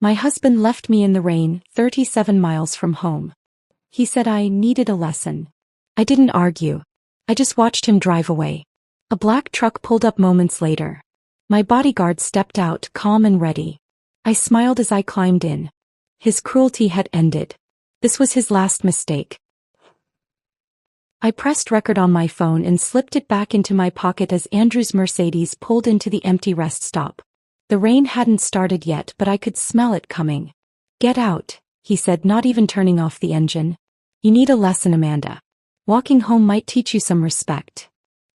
My husband left me in the rain, 37 miles from home. He said I needed a lesson. I didn't argue. I just watched him drive away. A black truck pulled up moments later. My bodyguard stepped out, calm and ready. I smiled as I climbed in. His cruelty had ended. This was his last mistake. I pressed record on my phone and slipped it back into my pocket as Andrew's Mercedes pulled into the empty rest stop. The rain hadn't started yet, but I could smell it coming. "Get out," he said, not even turning off the engine. "You need a lesson, Amanda. Walking home might teach you some respect."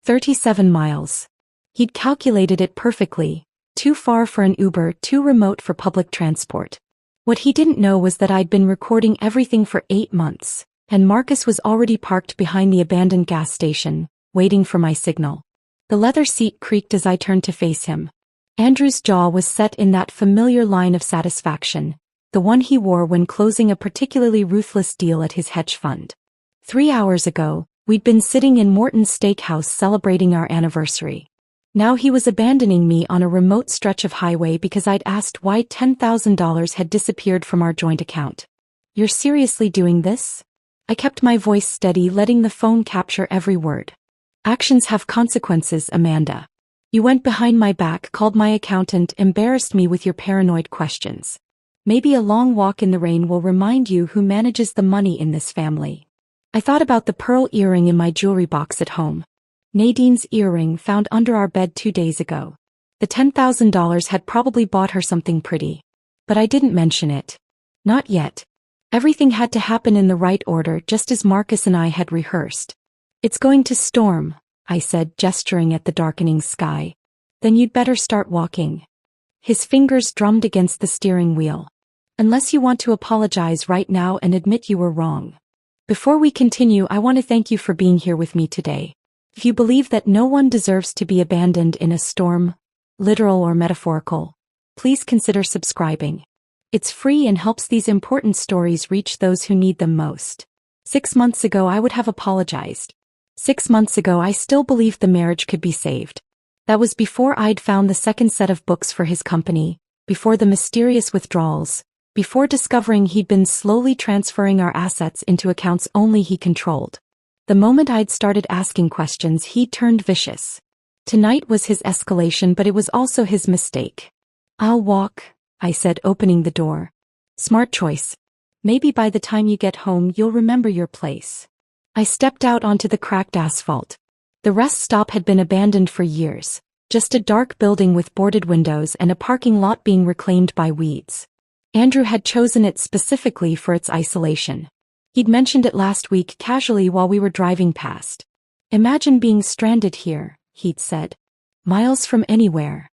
37 miles. He'd calculated it perfectly. Too far for an Uber, too remote for public transport. What he didn't know was that I'd been recording everything for 8 months, and Marcus was already parked behind the abandoned gas station, waiting for my signal. The leather seat creaked as I turned to face him. Andrew's jaw was set in that familiar line of satisfaction, the one he wore when closing a particularly ruthless deal at his hedge fund. 3 hours ago, we'd been sitting in Morton's steakhouse celebrating our anniversary. Now he was abandoning me on a remote stretch of highway because I'd asked why $10,000 had disappeared from our joint account. "You're seriously doing this?" I kept my voice steady, letting the phone capture every word. "Actions have consequences, Amanda. You went behind my back, called my accountant, embarrassed me with your paranoid questions. Maybe a long walk in the rain will remind you who manages the money in this family." I thought about the pearl earring in my jewelry box at home. Nadine's earring found under our bed 2 days ago. The $10,000 had probably bought her something pretty. But I didn't mention it. Not yet. Everything had to happen in the right order, just as Marcus and I had rehearsed. "It's going to storm," I said, gesturing at the darkening sky. "Then you'd better start walking." His fingers drummed against the steering wheel. "Unless you want to apologize right now and admit you were wrong. Before we continue, I want to thank you for being here with me today. If you believe that no one deserves to be abandoned in a storm, literal or metaphorical, please consider subscribing. It's free and helps these important stories reach those who need them most. 6 months ago I would have apologized. 6 months ago I still believed the marriage could be saved. That was before I'd found the second set of books for his company, before the mysterious withdrawals, before discovering he'd been slowly transferring our assets into accounts only he controlled. The moment I'd started asking questions, he turned vicious. Tonight was his escalation, but it was also his mistake. "I'll walk," I said, opening the door. "Smart choice. Maybe by the time you get home you'll remember your place." I stepped out onto the cracked asphalt. The rest stop had been abandoned for years, just a dark building with boarded windows and a parking lot being reclaimed by weeds. Andrew had chosen it specifically for its isolation. He'd mentioned it last week casually while we were driving past. "Imagine being stranded here," he'd said. "Miles from anywhere."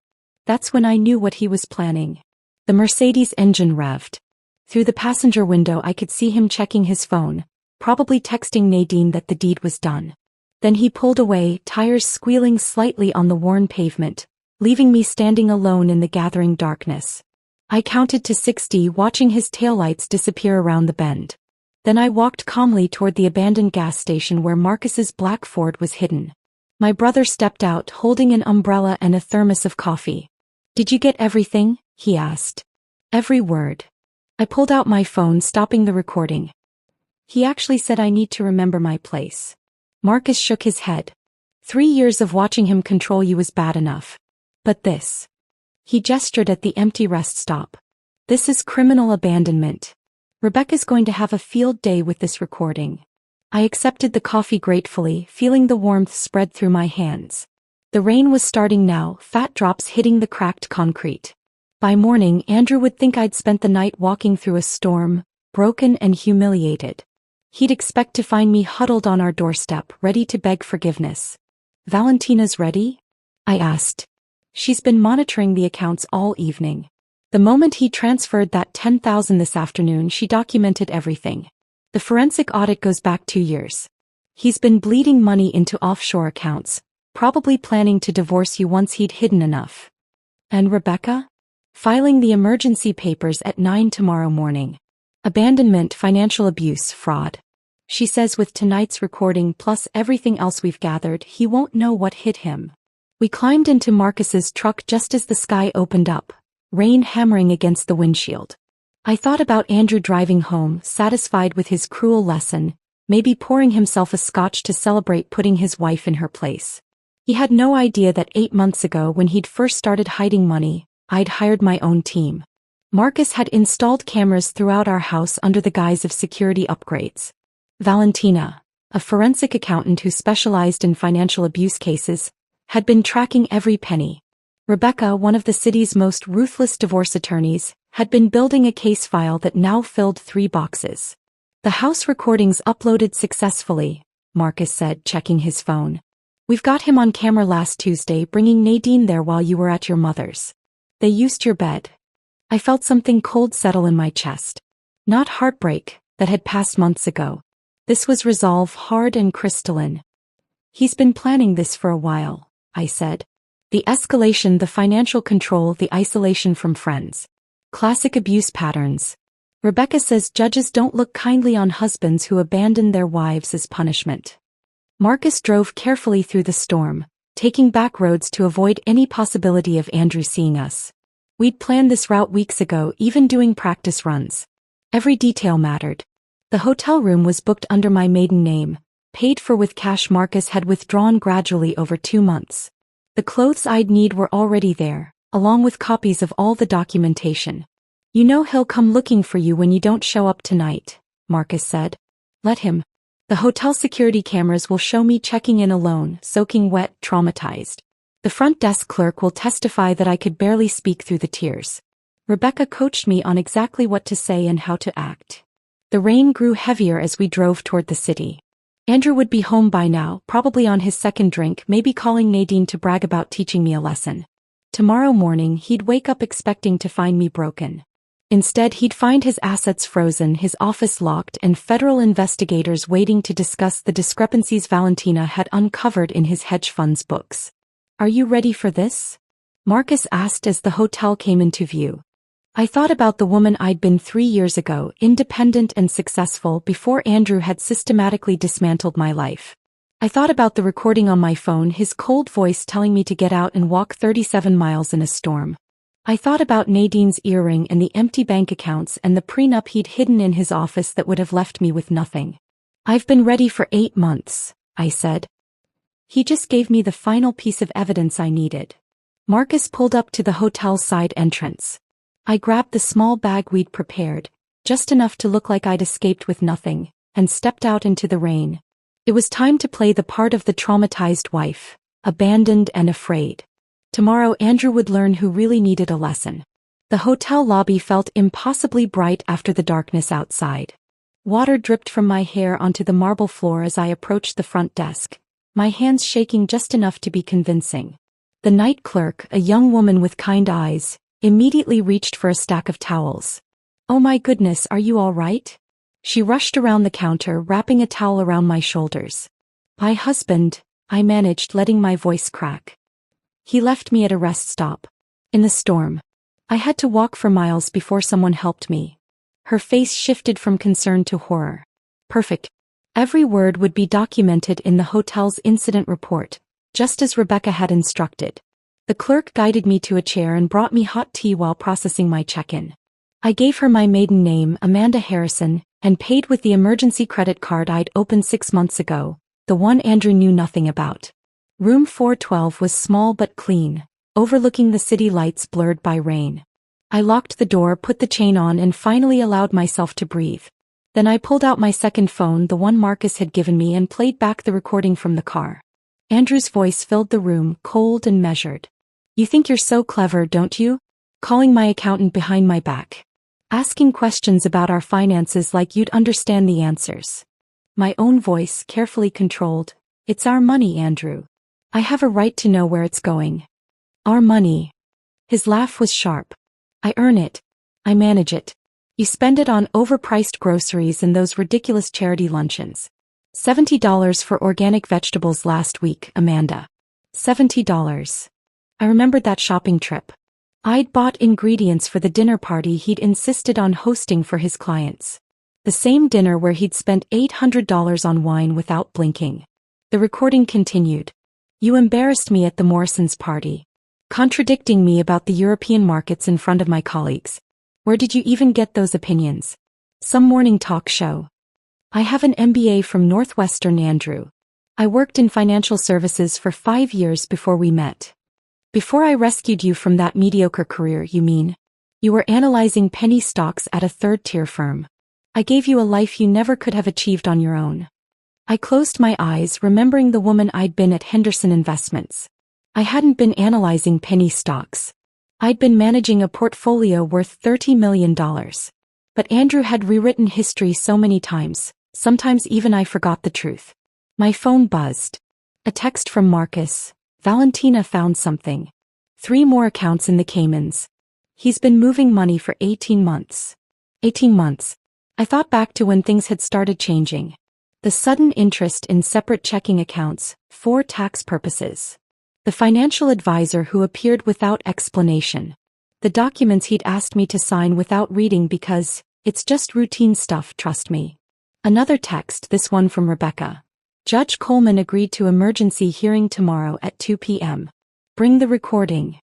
That's when I knew what he was planning. The Mercedes engine revved. Through the passenger window I could see him checking his phone, probably texting Nadine that the deed was done. Then he pulled away, tires squealing slightly on the worn pavement, leaving me standing alone in the gathering darkness. I counted to 60, watching his taillights disappear around the bend. Then I walked calmly toward the abandoned gas station where Marcus's black Ford was hidden. My brother stepped out, holding an umbrella and a thermos of coffee. "Did you get everything?" he asked. "Every word." I pulled out my phone, stopping the recording. "He actually said I need to remember my place." Marcus shook his head. 3 years of watching him control you was bad enough. But this. He gestured at the empty rest stop. "This is criminal abandonment. Rebecca's going to have a field day with this recording." I accepted the coffee gratefully, feeling the warmth spread through my hands. The rain was starting now, fat drops hitting the cracked concrete. By morning, Andrew would think I'd spent the night walking through a storm, broken and humiliated. He'd expect to find me huddled on our doorstep, ready to beg forgiveness. "Valentina's ready?" I asked. "She's been monitoring the accounts all evening. The moment he transferred that $10,000 this afternoon, she documented everything. The forensic audit goes back 2 years. He's been bleeding money into offshore accounts, probably planning to divorce you once he'd hidden enough." "And Rebecca?" "Filing the emergency papers at 9 tomorrow morning. Abandonment, financial abuse, fraud. She says with tonight's recording plus everything else we've gathered, he won't know what hit him." We climbed into Marcus's truck just as the sky opened up, rain hammering against the windshield. I thought about Andrew driving home, satisfied with his cruel lesson, maybe pouring himself a scotch to celebrate putting his wife in her place. He had no idea that 8 months ago when he'd first started hiding money, I'd hired my own team. Marcus had installed cameras throughout our house under the guise of security upgrades. Valentina, a forensic accountant who specialized in financial abuse cases, had been tracking every penny. Rebecca, one of the city's most ruthless divorce attorneys, had been building a case file that now filled 3 boxes. The house recordings uploaded successfully, Marcus said, checking his phone. We've got him on camera last Tuesday bringing Nadine there while you were at your mother's. They used your bed. I felt something cold settle in my chest. Not heartbreak, that had passed months ago. This was resolve, hard and crystalline. He's been planning this for a while, I said. The escalation, the financial control, the isolation from friends. Classic abuse patterns. Rebecca says judges don't look kindly on husbands who abandon their wives as punishment. Marcus drove carefully through the storm, taking back roads to avoid any possibility of Andrew seeing us. We'd planned this route weeks ago, even doing practice runs. Every detail mattered. The hotel room was booked under my maiden name, paid for with cash Marcus had withdrawn gradually over 2 months. The clothes I'd need were already there, along with copies of all the documentation. You know he'll come looking for you when you don't show up tonight, Marcus said. Let him. The hotel security cameras will show me checking in alone, soaking wet, traumatized. The front desk clerk will testify that I could barely speak through the tears. Rebecca coached me on exactly what to say and how to act. The rain grew heavier as we drove toward the city. Andrew would be home by now, probably on his second drink, maybe calling Nadine to brag about teaching me a lesson. Tomorrow morning he'd wake up expecting to find me broken. Instead he'd find his assets frozen, his office locked, and federal investigators waiting to discuss the discrepancies Valentina had uncovered in his hedge fund's books. Are you ready for this? Marcus asked as the hotel came into view. I thought about the woman I'd been 3 years ago, independent and successful before Andrew had systematically dismantled my life. I thought about the recording on my phone, his cold voice telling me to get out and walk 37 miles in a storm. I thought about Nadine's earring and the empty bank accounts and the prenup he'd hidden in his office that would have left me with nothing. I've been ready for 8 months, I said. He just gave me the final piece of evidence I needed. Marcus pulled up to the hotel's side entrance. I grabbed the small bag we'd prepared, just enough to look like I'd escaped with nothing, and stepped out into the rain. It was time to play the part of the traumatized wife, abandoned and afraid. Tomorrow Andrew would learn who really needed a lesson. The hotel lobby felt impossibly bright after the darkness outside. Water dripped from my hair onto the marble floor as I approached the front desk, my hands shaking just enough to be convincing. The night clerk, a young woman with kind eyes, immediately reached for a stack of towels. Oh my goodness, are you all right? She rushed around the counter, wrapping a towel around my shoulders. My husband, I managed, letting my voice crack. He left me at a rest stop. In the storm. I had to walk for miles before someone helped me. Her face shifted from concern to horror. Perfect. Every word would be documented in the hotel's incident report, just as Rebecca had instructed. The clerk guided me to a chair and brought me hot tea while processing my check-in. I gave her my maiden name, Amanda Harrison, and paid with the emergency credit card I'd opened 6 months ago, the one Andrew knew nothing about. Room 412 was small but clean, overlooking the city lights blurred by rain. I locked the door, put the chain on, and finally allowed myself to breathe. Then I pulled out my second phone, the one Marcus had given me, and played back the recording from the car. Andrew's voice filled the room, cold and measured. You think you're so clever, don't you? Calling my accountant behind my back. Asking questions about our finances like you'd understand the answers. My own voice, carefully controlled. It's our money, Andrew. I have a right to know where it's going. Our money. His laugh was sharp. I earn it. I manage it. You spend it on overpriced groceries and those ridiculous charity luncheons. $70 for organic vegetables last week, Amanda. $70. I remembered that shopping trip. I'd bought ingredients for the dinner party he'd insisted on hosting for his clients. The same dinner where he'd spent $800 on wine without blinking. The recording continued. You embarrassed me at the Morrisons' party. contradicting me about the European markets in front of my colleagues. Where did you even get those opinions? Some morning talk show. I have an MBA from Northwestern, Andrew. I worked in financial services for 5 years before we met. Before I rescued you from that mediocre career, you mean? You were analyzing penny stocks at a third-tier firm. I gave you a life you never could have achieved on your own. I closed my eyes, remembering the woman I'd been at Henderson Investments. I hadn't been analyzing penny stocks. I'd been managing a portfolio worth $30 million. But Andrew had rewritten history so many times, sometimes even I forgot the truth. My phone buzzed. A text from Marcus. Valentina found something. 3 more accounts in the Caymans. He's been moving money for 18 months. 18 months. I thought back to when things had started changing. The sudden interest in separate checking accounts, for tax purposes. The financial advisor who appeared without explanation. The documents he'd asked me to sign without reading because, it's just routine stuff, trust me. Another text, this one from Rebecca. Judge Coleman agreed to emergency hearing tomorrow at 2 p.m. Bring the recording.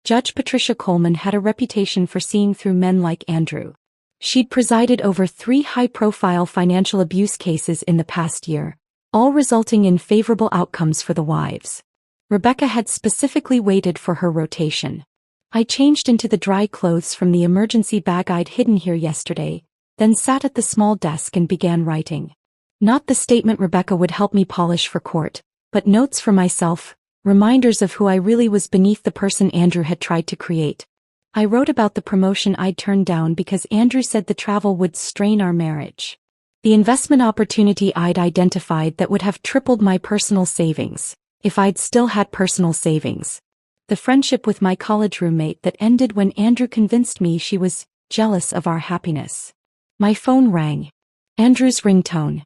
Judge Patricia Coleman had a reputation for seeing through men like Andrew. She'd presided over 3 high-profile financial abuse cases in the past year, all resulting in favorable outcomes for the wives. Rebecca had specifically waited for her rotation. I changed into the dry clothes from the emergency bag I'd hidden here yesterday, then sat at the small desk and began writing. Not the statement Rebecca would help me polish for court, but notes for myself, reminders of who I really was beneath the person Andrew had tried to create. I wrote about the promotion I'd turned down because Andrew said the travel would strain our marriage. The investment opportunity I'd identified that would have tripled my personal savings, if I'd still had personal savings. The friendship with my college roommate that ended when Andrew convinced me she was jealous of our happiness. My phone rang. Andrew's ringtone.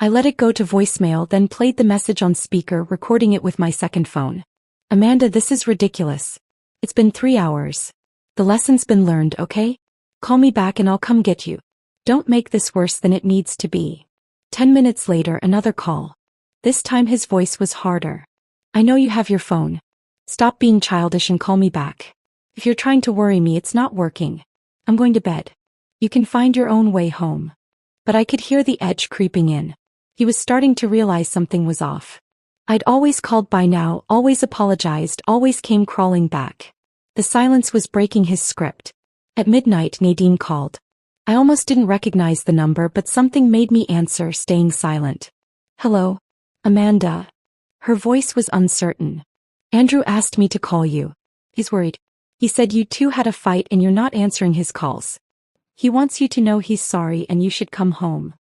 I let it go to voicemail, then played the message on speaker, recording it with my second phone. Amanda, this is ridiculous. It's been 3 hours. The lesson's been learned, okay? Call me back and I'll come get you. Don't make this worse than it needs to be. 10 minutes later, another call. This time his voice was harder. I know you have your phone. Stop being childish and call me back. If you're trying to worry me, it's not working. I'm going to bed. You can find your own way home. But I could hear the edge creeping in. He was starting to realize something was off. I'd always called by now, always apologized, always came crawling back. The silence was breaking his script. At midnight, Nadine called. I almost didn't recognize the number, but something made me answer, staying silent. Hello? Amanda. Her voice was uncertain. Andrew asked me to call you. He's worried. He said you two had a fight and you're not answering his calls. He wants you to know he's sorry and you should come home.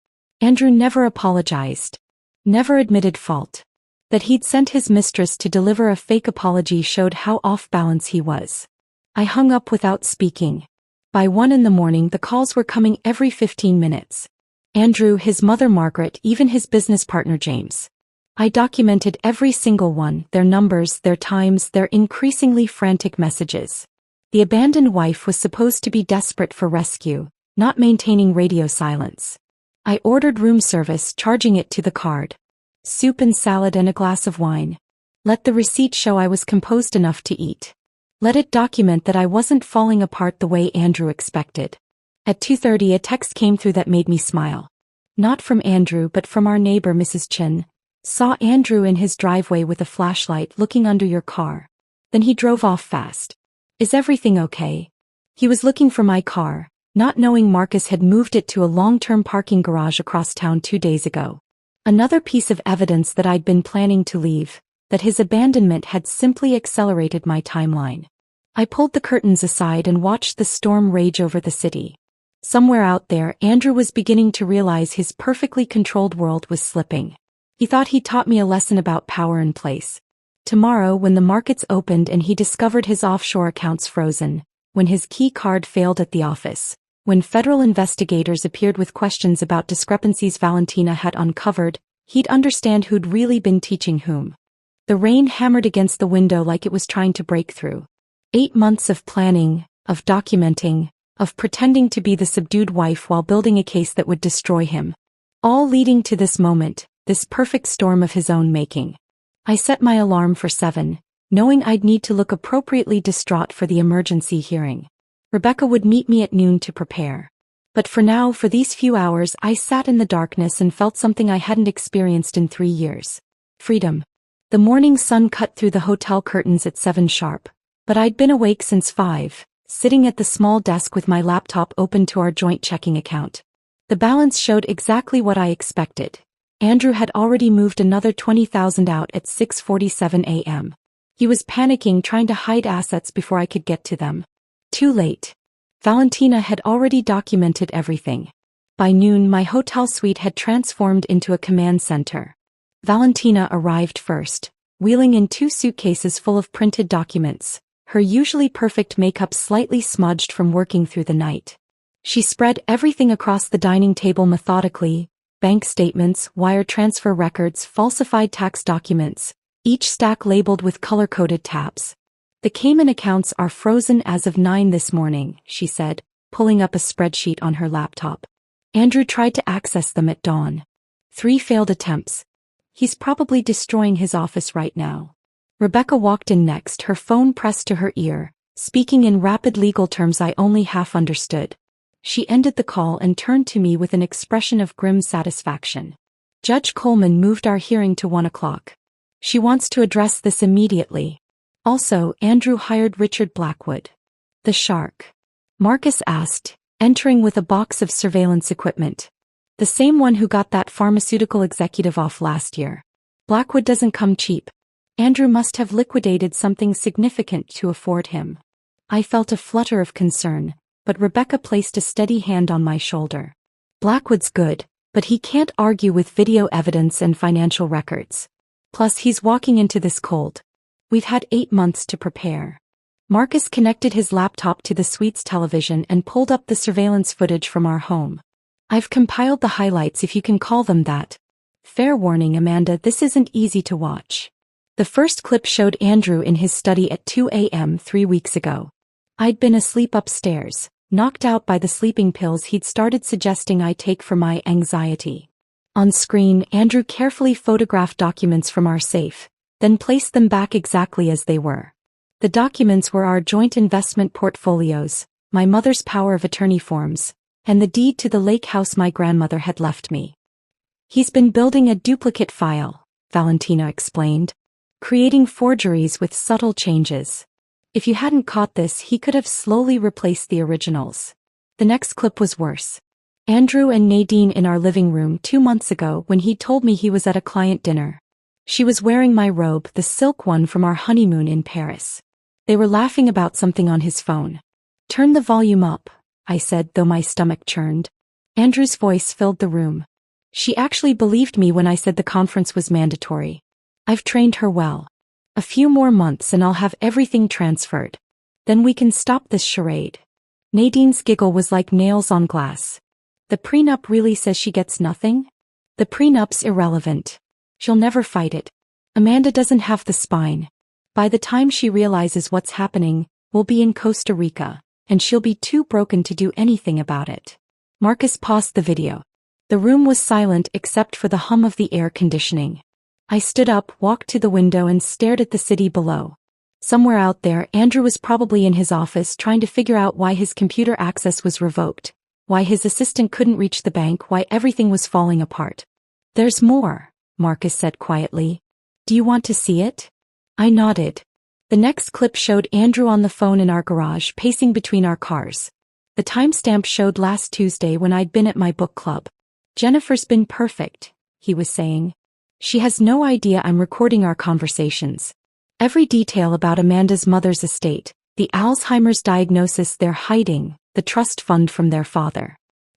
Andrew never apologized. Never admitted fault. That he'd sent his mistress to deliver a fake apology showed how off balance he was. I hung up without speaking. By 1 a.m, the calls were coming every 15 minutes. Andrew, his mother Margaret, even his business partner James. I documented every single one, their numbers, their times, their increasingly frantic messages. The abandoned wife was supposed to be desperate for rescue, not maintaining radio silence. I ordered room service, charging it to the card. Soup and salad and a glass of wine. Let the receipt show I was composed enough to eat. Let it document that I wasn't falling apart the way Andrew expected. At 2:30 a text came through that made me smile. Not from Andrew but from our neighbor Mrs. Chin. Saw Andrew in his driveway with a flashlight looking under your car. Then he drove off fast. Is everything okay? He was looking for my car, not knowing Marcus had moved it to a long-term parking garage across town 2 days ago. Another piece of evidence that I'd been planning to leave, that his abandonment had simply accelerated my timeline. I pulled the curtains aside and watched the storm rage over the city. Somewhere out there, Andrew was beginning to realize his perfectly controlled world was slipping. He thought he taught me a lesson about power and place. Tomorrow, when the markets opened and he discovered his offshore accounts frozen, when his key card failed at the office, when federal investigators appeared with questions about discrepancies Valentina had uncovered, he'd understand who'd really been teaching whom. The rain hammered against the window like it was trying to break through. 8 months of planning, of documenting, of pretending to be the subdued wife while building a case that would destroy him. All leading to this moment, this perfect storm of his own making. I set my alarm for 7, knowing I'd need to look appropriately distraught for the emergency hearing. Rebecca would meet me at noon to prepare. But for now, for these few hours, I sat in the darkness and felt something I hadn't experienced in 3 years. Freedom. The morning sun cut through the hotel curtains at 7 sharp. But I'd been awake since 5, sitting at the small desk with my laptop open to our joint checking account. The balance showed exactly what I expected. Andrew had already moved another $20,000 out at 6:47 a.m. He was panicking, trying to hide assets before I could get to them. Too late. Valentina had already documented everything. By noon, my hotel suite had transformed into a command center. Valentina arrived first, wheeling in 2 suitcases full of printed documents, her usually perfect makeup slightly smudged from working through the night. She spread everything across the dining table methodically: bank statements, wire transfer records, falsified tax documents, each stack labeled with color-coded tabs. "The Cayman accounts are frozen as of 9 this morning," she said, pulling up a spreadsheet on her laptop. "Andrew tried to access them at dawn. 3 failed attempts. He's probably destroying his office right now." Rebecca walked in next, her phone pressed to her ear, speaking in rapid legal terms I only half understood. She ended the call and turned to me with an expression of grim satisfaction. "Judge Coleman moved our hearing to 1 o'clock. She wants to address this immediately. Also, Andrew hired Richard Blackwood." "The shark?" Marcus asked, entering with a box of surveillance equipment. "The same one who got that pharmaceutical executive off last year. Blackwood doesn't come cheap. Andrew must have liquidated something significant to afford him." I felt a flutter of concern, but Rebecca placed a steady hand on my shoulder. "Blackwood's good, but he can't argue with video evidence and financial records. Plus, he's walking into this cold. We've had 8 months to prepare." Marcus connected his laptop to the suite's television and pulled up the surveillance footage from our home. "I've compiled the highlights, if you can call them that. Fair warning, Amanda, this isn't easy to watch." The first clip showed Andrew in his study at 2 a.m. 3 weeks ago. I'd been asleep upstairs, knocked out by the sleeping pills he'd started suggesting I take for my anxiety. On screen, Andrew carefully photographed documents from our safe, then placed them back exactly as they were. The documents were our joint investment portfolios, my mother's power of attorney forms, and the deed to the lake house my grandmother had left me. "He's been building a duplicate file," Valentina explained, "creating forgeries with subtle changes. If you hadn't caught this, he could have slowly replaced the originals." The next clip was worse. Andrew and Nadine in our living room 2 months ago when he told me he was at a client dinner. She was wearing my robe, the silk one from our honeymoon in Paris. They were laughing about something on his phone. "Turn the volume up," I said, though my stomach churned. Andrew's voice filled the room. She actually believed me when I said the conference was mandatory. "I've trained her well. A few more months and I'll have everything transferred. Then we can stop this charade." Nadine's giggle was like nails on glass. "The prenup really says she gets nothing? The prenup's irrelevant. She'll never fight it. Amanda doesn't have the spine. By the time she realizes what's happening, we'll be in Costa Rica, and she'll be too broken to do anything about it." Marcus paused the video. The room was silent except for the hum of the air conditioning. I stood up, walked to the window and stared at the city below. Somewhere out there, Andrew was probably in his office trying to figure out why his computer access was revoked, why his assistant couldn't reach the bank, why everything was falling apart. "There's more," Marcus said quietly. "Do you want to see it?" I nodded. The next clip showed Andrew on the phone in our garage, pacing between our cars. The timestamp showed last Tuesday when I'd been at my book club. "Jennifer's been perfect," he was saying. "She has no idea I'm recording our conversations. Every detail about Amanda's mother's estate, the Alzheimer's diagnosis they're hiding, the trust fund from their father.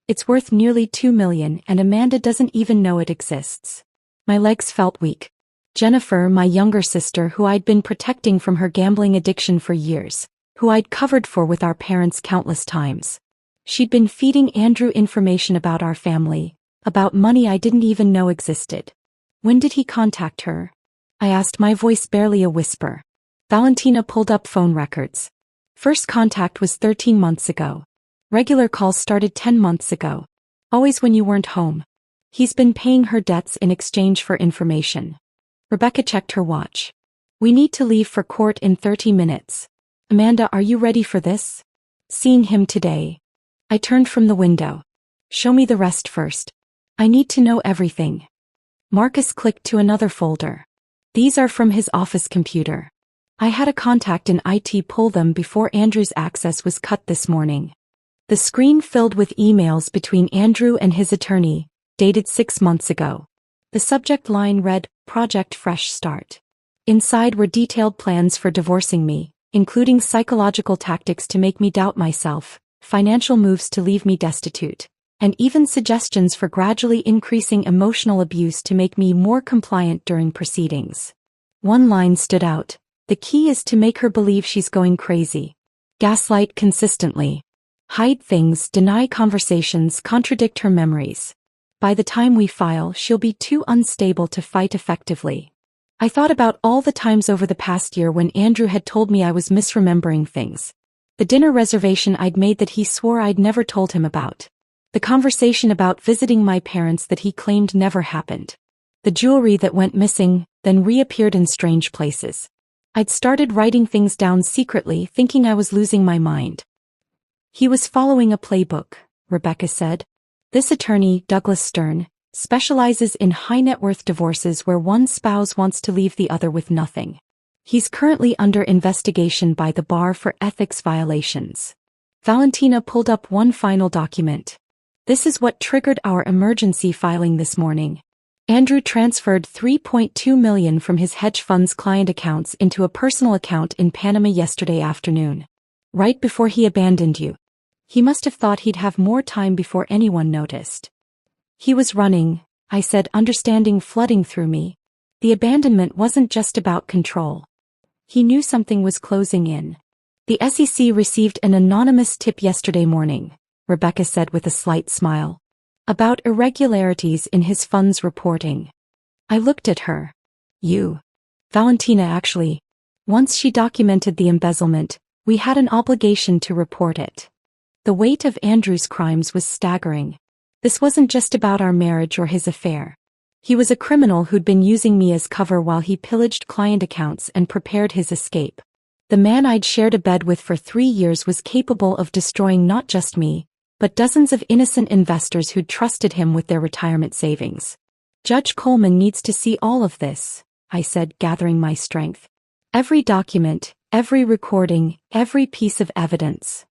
It's worth nearly $2 million and Amanda doesn't even know it exists." My legs felt weak. Jennifer, my younger sister who I'd been protecting from her gambling addiction for years, who I'd covered for with our parents countless times. She'd been feeding Andrew information about our family, about money I didn't even know existed. "When did he contact her?" I asked, my voice barely a whisper. Valentina pulled up phone records. "First contact was 13 months ago. Regular calls started 10 months ago. Always when you weren't home. He's been paying her debts in exchange for information." Rebecca checked her watch. We need to leave for court in 30 minutes. Amanda, are you ready for this? Seeing him today. I turned from the window. Show me the rest first. I need to know everything. Marcus clicked to another folder. These are from his office computer. I had a contact in IT pull them before Andrew's access was cut this morning. The screen filled with emails between Andrew and his attorney, dated 6 months ago. The subject line read, Project Fresh Start. Inside were detailed plans for divorcing me, including psychological tactics to make me doubt myself, financial moves to leave me destitute, and even suggestions for gradually increasing emotional abuse to make me more compliant during proceedings. One line stood out. The key is to make her believe she's going crazy. Gaslight consistently. Hide things, deny conversations, contradict her memories. By the time we file, she'll be too unstable to fight effectively. I thought about all the times over the past year when Andrew had told me I was misremembering things. The dinner reservation I'd made that he swore I'd never told him about. The conversation about visiting my parents that he claimed never happened. The jewelry that went missing, then reappeared in strange places. I'd started writing things down secretly, thinking I was losing my mind. He was following a playbook, Rebecca said. This attorney, Douglas Stern, specializes in high-net-worth divorces where one spouse wants to leave the other with nothing. He's currently under investigation by the bar for ethics violations. Valentina pulled up one final document. This is what triggered our emergency filing this morning. Andrew transferred $3.2 million from his hedge fund's client accounts into a personal account in Panama yesterday afternoon. Right before he abandoned you. He must have thought he'd have more time before anyone noticed. He was running, I said, understanding flooding through me. The abandonment wasn't just about control. He knew something was closing in. The SEC received an anonymous tip yesterday morning, Rebecca said with a slight smile. About irregularities in his fund's reporting. I looked at her. You. Valentina actually. Once she documented the embezzlement, we had an obligation to report it. The weight of Andrew's crimes was staggering. This wasn't just about our marriage or his affair. He was a criminal who'd been using me as cover while he pillaged client accounts and prepared his escape. The man I'd shared a bed with for 3 years was capable of destroying not just me, but dozens of innocent investors who'd trusted him with their retirement savings. Judge Coleman needs to see all of this, I said, gathering my strength. Every document, every recording, every piece of evidence.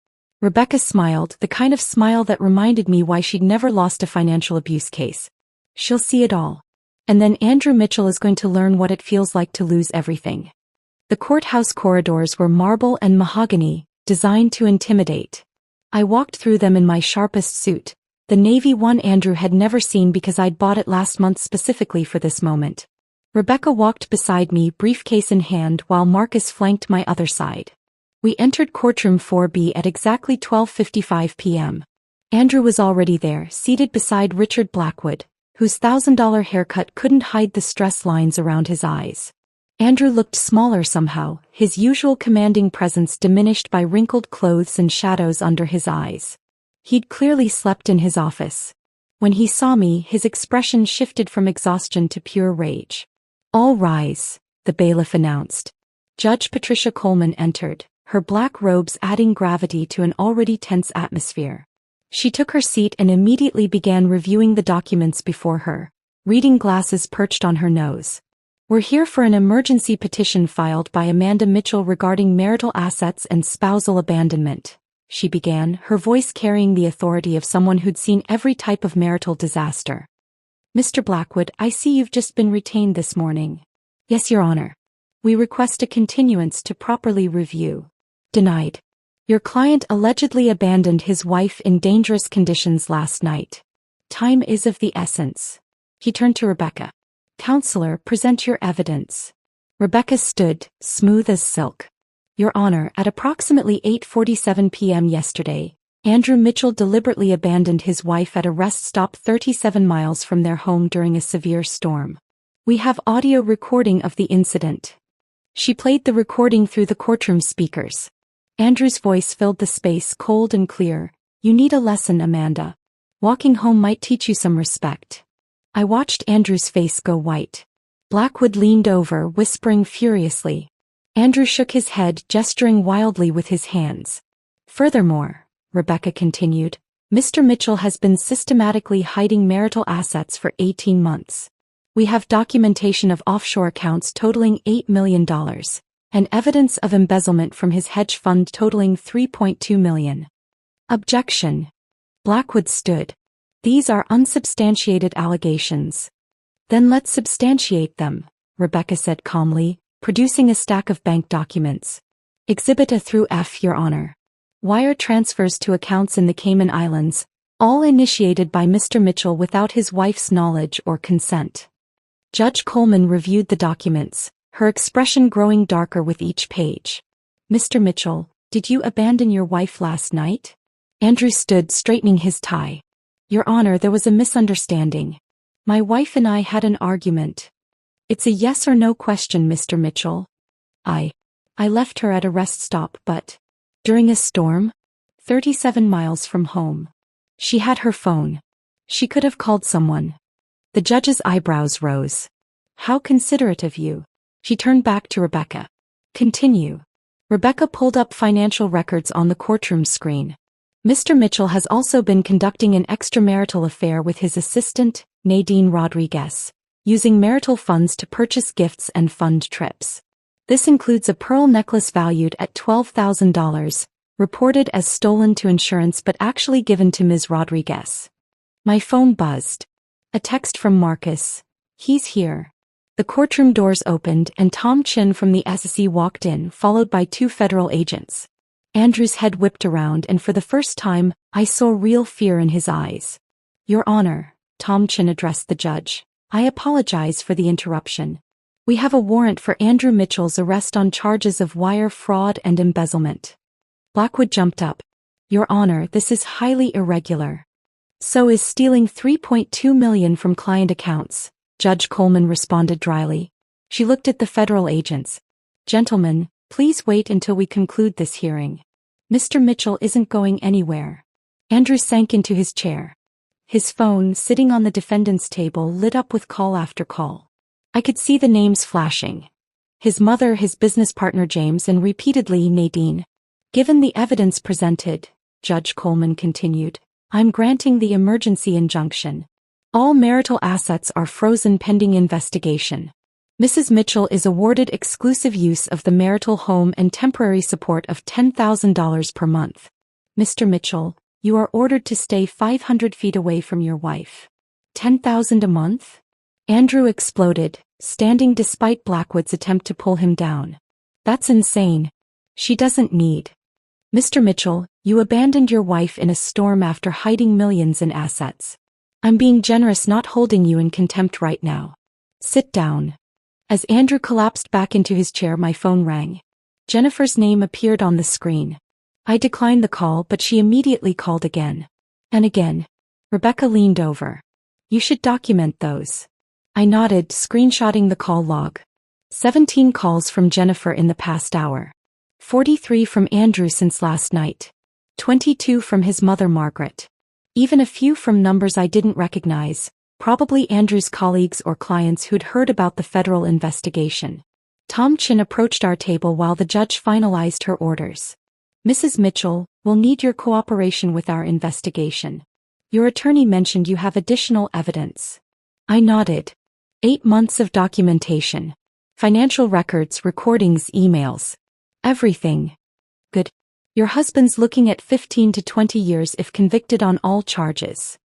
Rebecca smiled, the kind of smile that reminded me why she'd never lost a financial abuse case. She'll see it all. And then Andrew Mitchell is going to learn what it feels like to lose everything. The courthouse corridors were marble and mahogany, designed to intimidate. I walked through them in my sharpest suit, the navy one Andrew had never seen because I'd bought it last month specifically for this moment. Rebecca walked beside me, briefcase in hand, while Marcus flanked my other side. We entered courtroom 4B at exactly 12:55 p.m. Andrew was already there, seated beside Richard Blackwood, whose $1,000 haircut couldn't hide the stress lines around his eyes. Andrew looked smaller somehow, his usual commanding presence diminished by wrinkled clothes and shadows under his eyes. He'd clearly slept in his office. When he saw me, his expression shifted from exhaustion to pure rage. All rise, the bailiff announced. Judge Patricia Coleman entered, her black robes adding gravity to an already tense atmosphere. She took her seat and immediately began reviewing the documents before her, reading glasses perched on her nose. We're here for an emergency petition filed by Amanda Mitchell regarding marital assets and spousal abandonment, she began, her voice carrying the authority of someone who'd seen every type of marital disaster. Mr. Blackwood, I see you've just been retained this morning. Yes, Your Honor. We request a continuance to properly review. Denied. Your client allegedly abandoned his wife in dangerous conditions last night. Time is of the essence. He turned to Rebecca. Counselor, present your evidence. Rebecca stood, smooth as silk. Your Honor, at approximately 8:47 p.m. yesterday, Andrew Mitchell deliberately abandoned his wife at a rest stop 37 miles from their home during a severe storm. We have audio recording of the incident. She played the recording through the courtroom speakers. Andrew's voice filled the space, cold and clear. You need a lesson, Amanda. Walking home might teach you some respect. I watched Andrew's face go white. Blackwood leaned over, whispering furiously. Andrew shook his head, gesturing wildly with his hands. Furthermore, Rebecca continued, Mr. Mitchell has been systematically hiding marital assets for 18 months. We have documentation of offshore accounts totaling $8 million, and evidence of embezzlement from his hedge fund totaling $3.2 million. Objection. Blackwood stood. These are unsubstantiated allegations. Then let's substantiate them, Rebecca said calmly, producing a stack of bank documents. Exhibit A through F, Your Honor. Wire transfers to accounts in the Cayman Islands, all initiated by Mr. Mitchell without his wife's knowledge or consent. Judge Coleman reviewed the documents, her expression growing darker with each page. Mr. Mitchell, did you abandon your wife last night? Andrew stood, straightening his tie. Your Honor, there was a misunderstanding. My wife and I had an argument. It's a yes or no question, Mr. Mitchell. I left her at a rest stop, but during a storm? 37 miles from home. She had her phone. She could have called someone. The judge's eyebrows rose. How considerate of you. She turned back to Rebecca. Continue. Rebecca pulled up financial records on the courtroom screen. Mr. Mitchell has also been conducting an extramarital affair with his assistant, Nadine Rodriguez, using marital funds to purchase gifts and fund trips. This includes a pearl necklace valued at $12,000, reported as stolen to insurance but actually given to Ms. Rodriguez. My phone buzzed. A text from Marcus. He's here. The courtroom doors opened and Tom Chin from the SEC walked in, followed by 2 federal agents. Andrew's head whipped around and for the first time, I saw real fear in his eyes. Your Honor, Tom Chin addressed the judge. I apologize for the interruption. We have a warrant for Andrew Mitchell's arrest on charges of wire fraud and embezzlement. Blackwood jumped up. Your Honor, this is highly irregular. So is stealing $3.2 million from client accounts, Judge Coleman responded dryly. She looked at the federal agents. Gentlemen, please wait until we conclude this hearing. Mr. Mitchell isn't going anywhere. Andrew sank into his chair. His phone, sitting on the defendant's table, lit up with call after call. I could see the names flashing. His mother, his business partner James, and repeatedly Nadine. Given the evidence presented, Judge Coleman continued, I'm granting the emergency injunction. All marital assets are frozen pending investigation. Mrs. Mitchell is awarded exclusive use of the marital home and temporary support of $10,000 per month. Mr. Mitchell, you are ordered to stay 500 feet away from your wife. $10,000 a month? Andrew exploded, standing despite Blackwood's attempt to pull him down. That's insane. She doesn't need. Mr. Mitchell, you abandoned your wife in a storm after hiding millions in assets. I'm being generous, not holding you in contempt right now. Sit down. As Andrew collapsed back into his chair, my phone rang. Jennifer's name appeared on the screen. I declined the call, but she immediately called again. And again. Rebecca leaned over. You should document those. I nodded, screenshotting the call log. 17 calls from Jennifer in the past hour. 43 from Andrew since last night. 22 from his mother Margaret. Even a few from numbers I didn't recognize, probably Andrew's colleagues or clients who'd heard about the federal investigation. Tom Chin approached our table while the judge finalized her orders. Mrs. Mitchell, we'll need your cooperation with our investigation. Your attorney mentioned you have additional evidence. I nodded. 8 months of documentation. Financial records, recordings, emails. Everything. Good. Your husband's looking at 15 to 20 years if convicted on all charges.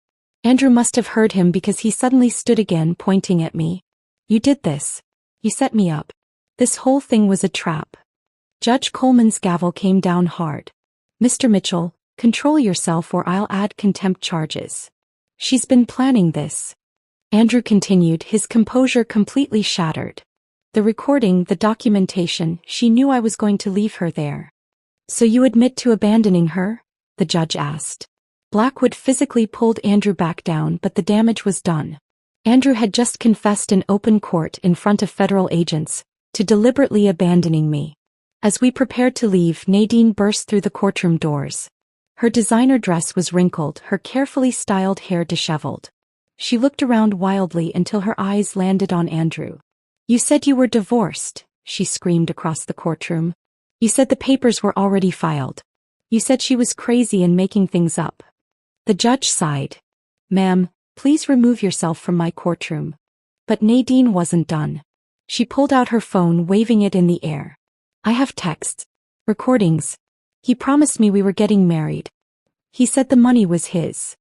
Andrew must have heard him because he suddenly stood again, pointing at me. You did this. You set me up. This whole thing was a trap. Judge Coleman's gavel came down hard. Mr. Mitchell, control yourself or I'll add contempt charges. She's been planning this. Andrew continued, his composure completely shattered. The recording, the documentation, she knew I was going to leave her there. So you admit to abandoning her? The judge asked. Blackwood physically pulled Andrew back down, but the damage was done. Andrew had just confessed in open court in front of federal agents to deliberately abandoning me. As we prepared to leave, Nadine burst through the courtroom doors. Her designer dress was wrinkled, her carefully styled hair disheveled. She looked around wildly until her eyes landed on Andrew. You said you were divorced, she screamed across the courtroom. You said the papers were already filed. You said she was crazy and making things up. The judge sighed. Ma'am, please remove yourself from my courtroom. But Nadine wasn't done. She pulled out her phone, waving it in the air. I have texts. Recordings. He promised me we were getting married. He said the money was his.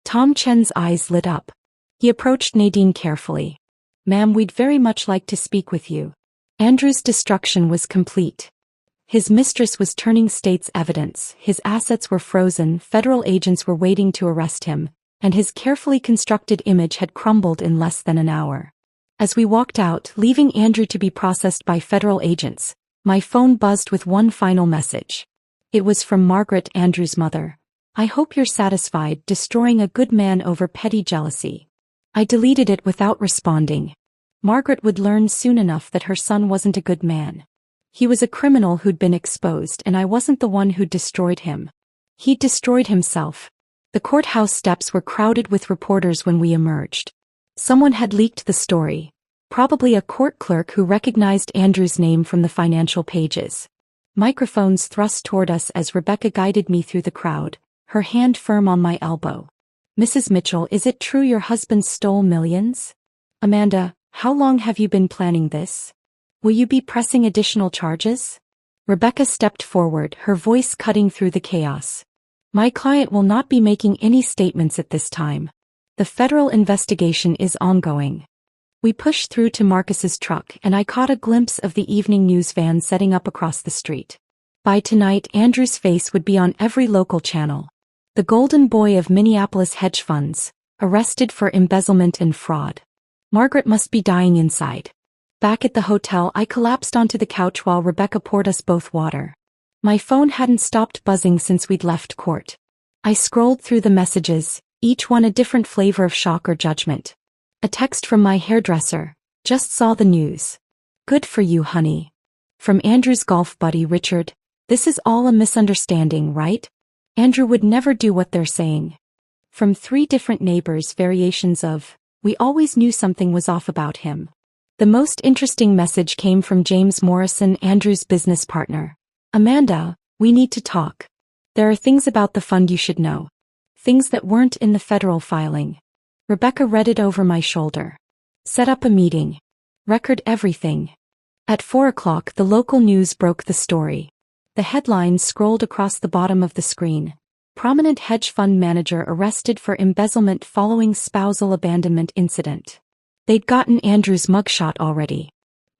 Tom Chen's eyes lit up. He approached Nadine carefully. Ma'am, we'd very much like to speak with you. Andrew's destruction was complete. His mistress was turning state's evidence, his assets were frozen, federal agents were waiting to arrest him, and his carefully constructed image had crumbled in less than an hour. As we walked out, leaving Andrew to be processed by federal agents, my phone buzzed with one final message. It was from Margaret, Andrew's mother. I hope you're satisfied, destroying a good man over petty jealousy. I deleted it without responding. Margaret would learn soon enough that her son wasn't a good man. He was a criminal who'd been exposed, and I wasn't the one who'd destroyed him. He'd destroyed himself. The courthouse steps were crowded with reporters when we emerged. Someone had leaked the story. Probably a court clerk who recognized Andrew's name from the financial pages. Microphones thrust toward us as Rebecca guided me through the crowd, her hand firm on my elbow. Mrs. Mitchell, is it true your husband stole millions? Amanda, how long have you been planning this? Will you be pressing additional charges? Rebecca stepped forward, her voice cutting through the chaos. My client will not be making any statements at this time. The federal investigation is ongoing. We pushed through to Marcus's truck and I caught a glimpse of the evening news van setting up across the street. By tonight, Andrew's face would be on every local channel. The golden boy of Minneapolis hedge funds, arrested for embezzlement and fraud. Margaret must be dying inside. Back at the hotel, I collapsed onto the couch while Rebecca poured us both water. My phone hadn't stopped buzzing since we'd left court. I scrolled through the messages, each one a different flavor of shock or judgment. A text from my hairdresser. Just saw the news. Good for you, honey. From Andrew's golf buddy Richard. This is all a misunderstanding, right? Andrew would never do what they're saying. From 3 different neighbors, variations of, we always knew something was off about him. The most interesting message came from James Morrison, Andrew's business partner. Amanda, we need to talk. There are things about the fund you should know. Things that weren't in the federal filing. Rebecca read it over my shoulder. Set up a meeting. Record everything. At 4 o'clock, the local news broke the story. The headlines scrolled across the bottom of the screen. Prominent hedge fund manager arrested for embezzlement following spousal abandonment incident. They'd gotten Andrew's mugshot already.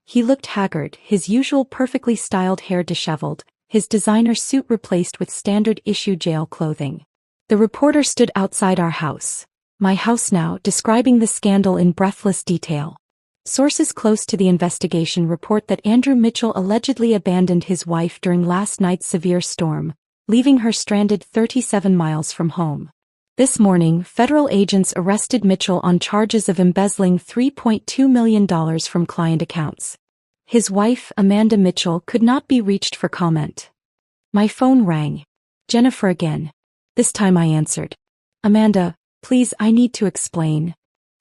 He looked haggard, his usual perfectly styled hair disheveled, his designer suit replaced with standard-issue jail clothing. The reporter stood outside our house. My house now, describing the scandal in breathless detail. Sources close to the investigation report that Andrew Mitchell allegedly abandoned his wife during last night's severe storm, leaving her stranded 37 miles from home. This morning, federal agents arrested Mitchell on charges of embezzling $3.2 million from client accounts. His wife, Amanda Mitchell, could not be reached for comment. My phone rang. Jennifer again. This time I answered. Amanda, please, I need to explain.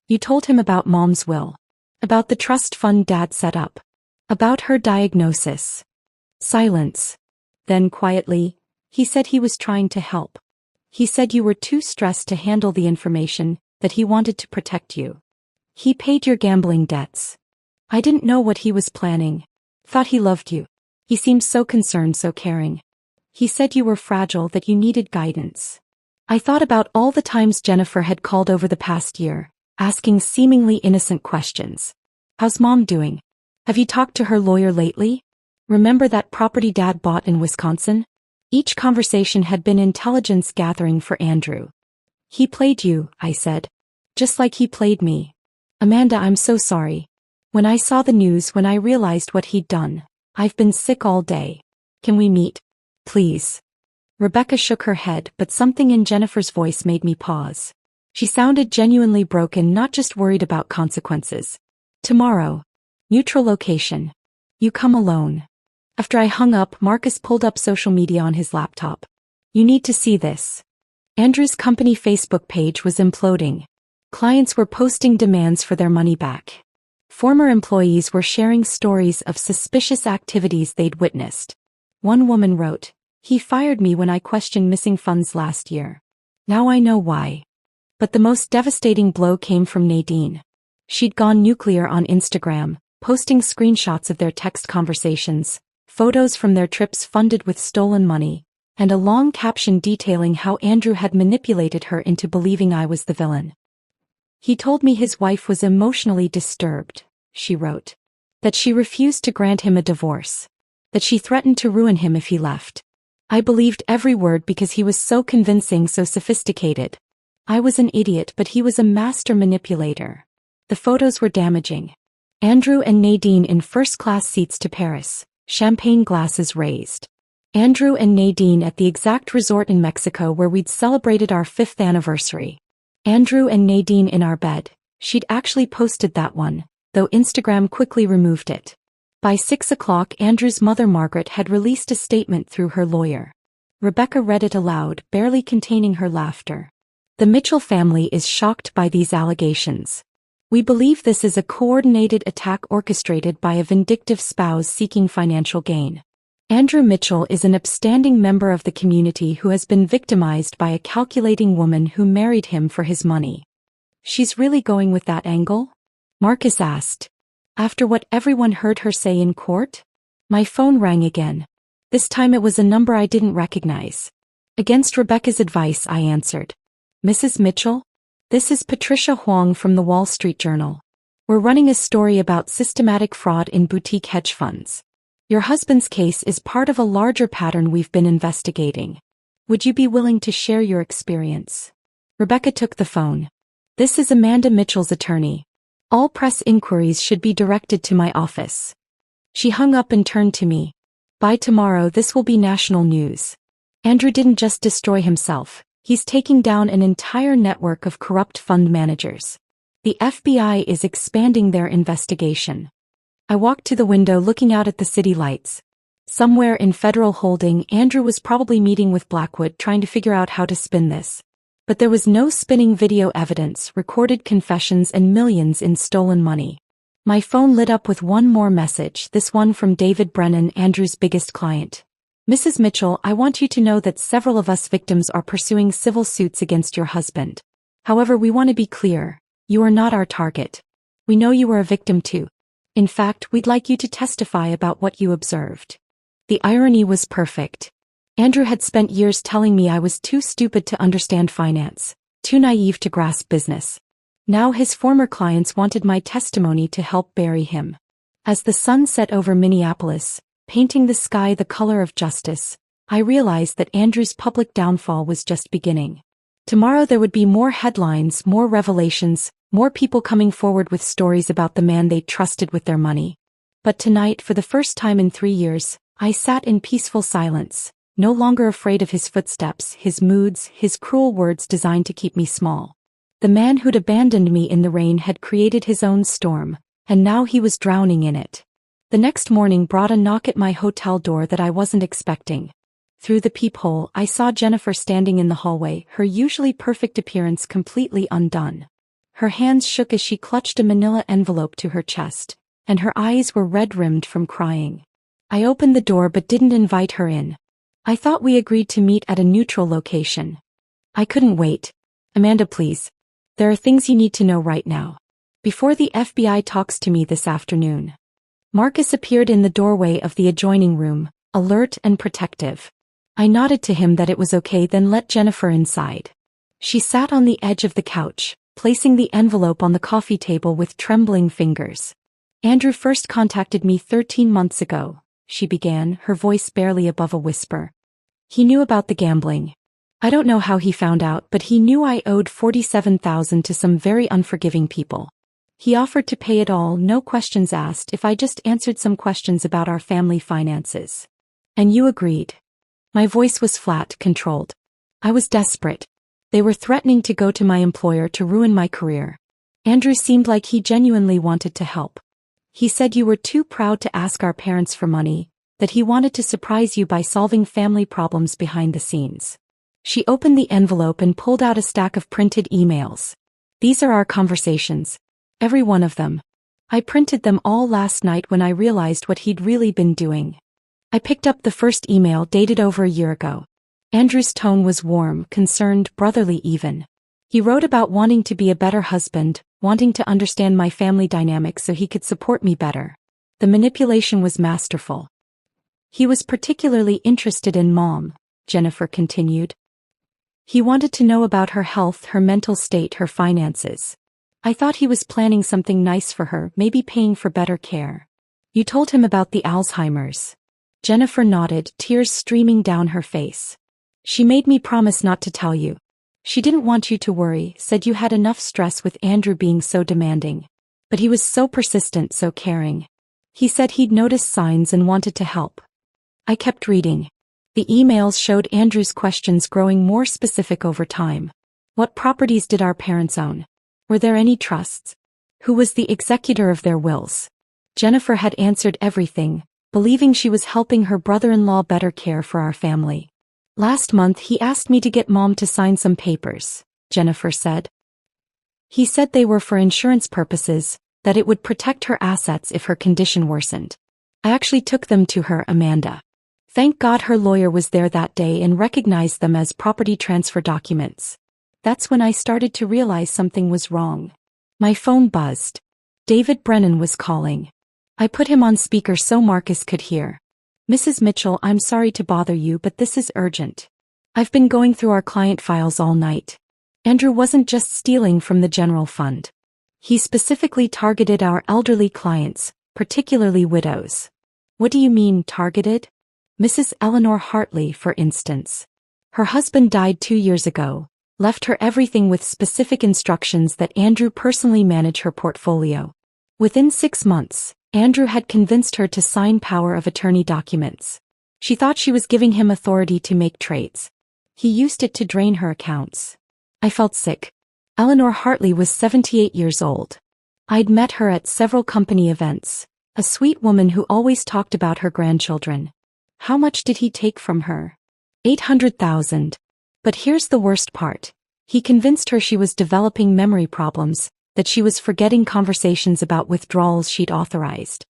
You told him about Mom's will. About the trust fund Dad set up. About her diagnosis. Silence. Then quietly, he said he was trying to help. He said you were too stressed to handle the information, that he wanted to protect you. He paid your gambling debts. I didn't know what he was planning. Thought he loved you. He seemed so concerned, so caring. He said you were fragile, that you needed guidance. I thought about all the times Jennifer had called over the past year, asking seemingly innocent questions. How's Mom doing? Have you talked to her lawyer lately? Remember that property Dad bought in Wisconsin? Each conversation had been intelligence gathering for Andrew. He played you, I said. Just like he played me. Amanda, I'm so sorry. When I saw the news, when I realized what he'd done, I've been sick all day. Can we meet? Please. Rebecca shook her head, but something in Jennifer's voice made me pause. She sounded genuinely broken, not just worried about consequences. Tomorrow. Neutral location. You come alone. After I hung up, Marcus pulled up social media on his laptop. You need to see this. Andrew's company Facebook page was imploding. Clients were posting demands for their money back. Former employees were sharing stories of suspicious activities they'd witnessed. One woman wrote, "He fired me when I questioned missing funds last year. Now I know why." But the most devastating blow came from Nadine. She'd gone nuclear on Instagram, posting screenshots of their text conversations, photos from their trips funded with stolen money, and a long caption detailing how Andrew had manipulated her into believing I was the villain. "He told me his wife was emotionally disturbed," she wrote. "That she refused to grant him a divorce. That she threatened to ruin him if he left. I believed every word because he was so convincing, so sophisticated. I was an idiot, but he was a master manipulator." The photos were damaging. Andrew and Nadine in first-class seats to Paris, champagne glasses raised. Andrew and Nadine at the exact resort in Mexico where we'd celebrated our 5th anniversary. Andrew and Nadine in our bed. She'd actually posted that one, though Instagram quickly removed it. By 6 o'clock, Andrew's mother Margaret had released a statement through her lawyer. Rebecca read it aloud, barely containing her laughter. "The Mitchell family is shocked by these allegations. We believe this is a coordinated attack orchestrated by a vindictive spouse seeking financial gain. Andrew Mitchell is an upstanding member of the community who has been victimized by a calculating woman who married him for his money." "She's really going with that angle?" Marcus asked. "After what everyone heard her say in court?" My phone rang again. This time it was a number I didn't recognize. "Against Rebecca's advice," I answered. "Mrs. Mitchell? This is Patricia Huang from the Wall Street Journal. We're running a story about systematic fraud in boutique hedge funds. Your husband's case is part of a larger pattern we've been investigating. Would you be willing to share your experience?" Rebecca took the phone. "This is Amanda Mitchell's attorney. All press inquiries should be directed to my office." She hung up and turned to me. "By tomorrow this will be national news. Andrew didn't just destroy himself, he's taking down an entire network of corrupt fund managers. The FBI is expanding their investigation." I walked to the window looking out at the city lights. Somewhere in Federal Holding, Andrew was probably meeting with Blackwood trying to figure out how to spin this. But there was no spinning video evidence, recorded confessions, and millions in stolen money. My phone lit up with one more message, this one from David Brennan, Andrew's biggest client. "Mrs. Mitchell, I want you to know that several of us victims are pursuing civil suits against your husband. However, we want to be clear, you are not our target. We know you were a victim too. In fact, we'd like you to testify about what you observed." The irony was perfect. Andrew had spent years telling me I was too stupid to understand finance, too naive to grasp business. Now his former clients wanted my testimony to help bury him. As the sun set over Minneapolis, painting the sky the color of justice, I realized that Andrew's public downfall was just beginning. Tomorrow there would be more headlines, more revelations, more people coming forward with stories about the man they trusted with their money. But tonight, for the first time in 3 years, I sat in peaceful silence, no longer afraid of his footsteps, his moods, his cruel words designed to keep me small. The man who'd abandoned me in the rain had created his own storm, and now he was drowning in it. The next morning brought a knock at my hotel door that I wasn't expecting. Through the peephole, I saw Jennifer standing in the hallway, her usually perfect appearance completely undone. Her hands shook as she clutched a manila envelope to her chest, and her eyes were red-rimmed from crying. I opened the door but didn't invite her in. "I thought we agreed to meet at a neutral location." "I couldn't wait. Amanda, please. There are things you need to know right now. Before the FBI talks to me this afternoon." Marcus appeared in the doorway of the adjoining room, alert and protective. I nodded to him that it was okay, then let Jennifer inside. She sat on the edge of the couch, placing the envelope on the coffee table with trembling fingers. "Andrew first contacted me 13 months ago," she began, her voice barely above a whisper. "He knew about the gambling. I don't know how he found out, but he knew I owed $47,000 to some very unforgiving people. He offered to pay it all, no questions asked, if I just answered some questions about our family finances. And you agreed." My voice was flat, controlled. I was desperate. They were threatening to go to my employer to ruin my career. Andrew seemed like he genuinely wanted to help. He said you were too proud to ask our parents for money, that he wanted to surprise you by solving family problems behind the scenes. She opened the envelope and pulled out a stack of printed emails. "These are our conversations. Every one of them. I printed them all last night when I realized what he'd really been doing. I picked up the first email dated over a year ago. Andrew's tone was warm, concerned, brotherly even. He wrote about wanting to be a better husband, wanting to understand my family dynamics so he could support me better. The manipulation was masterful. He was particularly interested in Mom, Jennifer continued. He wanted to know about her health, her mental state, her finances. I thought he was planning something nice for her, maybe paying for better care. You told him about the Alzheimer's. Jennifer nodded, tears streaming down her face. She made me promise not to tell you. She didn't want you to worry, said you had enough stress with Andrew being so demanding. But he was so persistent, so caring. He said he'd noticed signs and wanted to help. I kept reading. The emails showed Andrew's questions growing more specific over time. What properties did our parents own? Were there any trusts? Who was the executor of their wills? Jennifer had answered everything, believing she was helping her brother-in-law better care for our family. Last month he asked me to get Mom to sign some papers, Jennifer said. He said they were for insurance purposes, that it would protect her assets if her condition worsened. I actually took them to her, Amanda. Thank God her lawyer was there that day and recognized them as property transfer documents. That's when I started to realize something was wrong. My phone buzzed. David Brennan was calling. I put him on speaker so Marcus could hear. Mrs. Mitchell, I'm sorry to bother you, but this is urgent. I've been going through our client files all night. Andrew wasn't just stealing from the general fund. He specifically targeted our elderly clients, particularly widows. What do you mean, targeted? Mrs. Eleanor Hartley, for instance. Her husband died 2 years ago, left her everything with specific instructions that Andrew personally manage her portfolio. Within 6 months, Andrew had convinced her to sign power of attorney documents. She thought she was giving him authority to make trades. He used it to drain her accounts. I felt sick. Eleanor Hartley was 78 years old. I'd met her at several company events, a sweet woman who always talked about her grandchildren. How much did he take from her? $800,000. But here's the worst part. He convinced her she was developing memory problems, that she was forgetting conversations about withdrawals she'd authorized.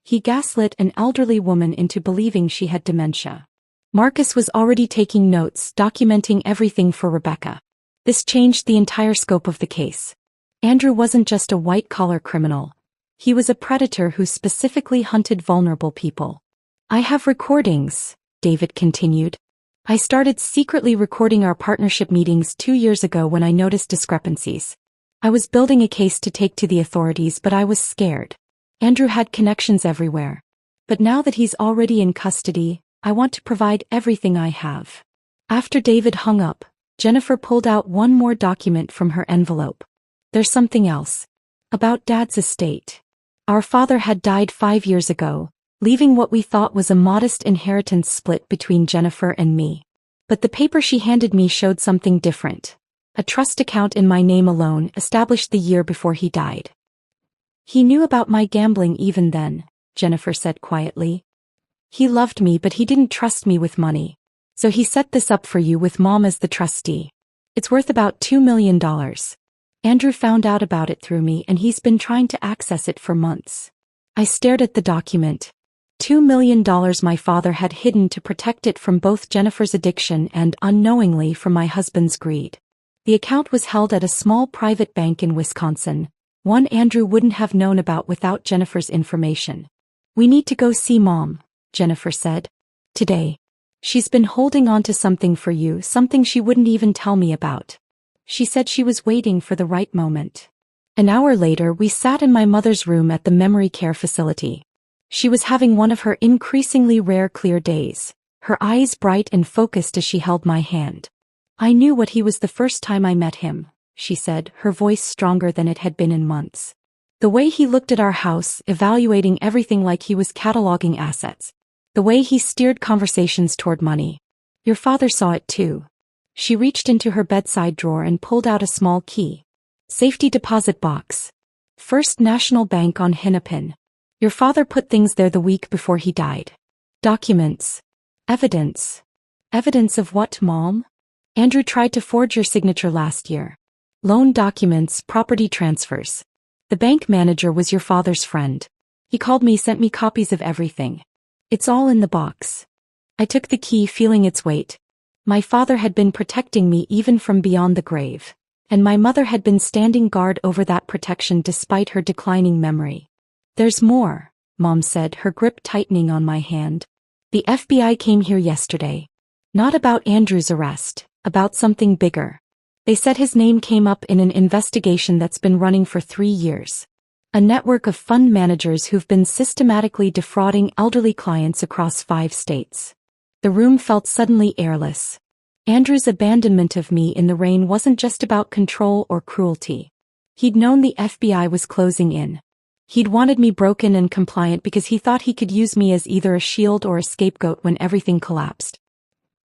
He gaslit an elderly woman into believing she had dementia. Marcus was already taking notes, documenting everything for Rebecca. This changed the entire scope of the case. Andrew wasn't just a white-collar criminal. He was a predator who specifically hunted vulnerable people. I have recordings, David continued. I started secretly recording our partnership meetings 2 years ago when I noticed discrepancies. I was building a case to take to the authorities, but I was scared. Andrew had connections everywhere. But now that he's already in custody, I want to provide everything I have. After David hung up, Jennifer pulled out one more document from her envelope. There's something else. About Dad's estate. Our father had died 5 years ago, leaving what we thought was a modest inheritance split between Jennifer and me. But the paper she handed me showed something different. A trust account in my name alone, established the year before he died. He knew about my gambling even then, Jennifer said quietly. He loved me, but he didn't trust me with money. So he set this up for you with Mom as the trustee. It's worth about $2 million. Andrew found out about it through me, and he's been trying to access it for months. I stared at the document. $2 million my father had hidden to protect it from both Jennifer's addiction and, unknowingly, from my husband's greed. The account was held at a small private bank in Wisconsin, one Andrew wouldn't have known about without Jennifer's information. We need to go see Mom, Jennifer said. Today. She's been holding on to something for you, something she wouldn't even tell me about. She said she was waiting for the right moment. An hour later, we sat in my mother's room at the memory care facility. She was having one of her increasingly rare clear days, her eyes bright and focused as she held my hand. I knew what he was the first time I met him, she said, her voice stronger than it had been in months. The way he looked at our house, evaluating everything like he was cataloging assets. The way he steered conversations toward money. Your father saw it too. She reached into her bedside drawer and pulled out a small key. Safety deposit box. First National Bank on Hennepin. Your father put things there the week before he died. Documents. Evidence. Evidence of what, Mom? Andrew tried to forge your signature last year. Loan documents, property transfers. The bank manager was your father's friend. He called me, sent me copies of everything. It's all in the box. I took the key, feeling its weight. My father had been protecting me even from beyond the grave, and my mother had been standing guard over that protection despite her declining memory. There's more, Mom said, her grip tightening on my hand. The FBI came here yesterday. Not about Andrew's arrest, about something bigger. They said his name came up in an investigation that's been running for 3 years. A network of fund managers who've been systematically defrauding elderly clients across 5 states. The room felt suddenly airless. Andrew's abandonment of me in the rain wasn't just about control or cruelty. He'd known the FBI was closing in. He'd wanted me broken and compliant because he thought he could use me as either a shield or a scapegoat when everything collapsed.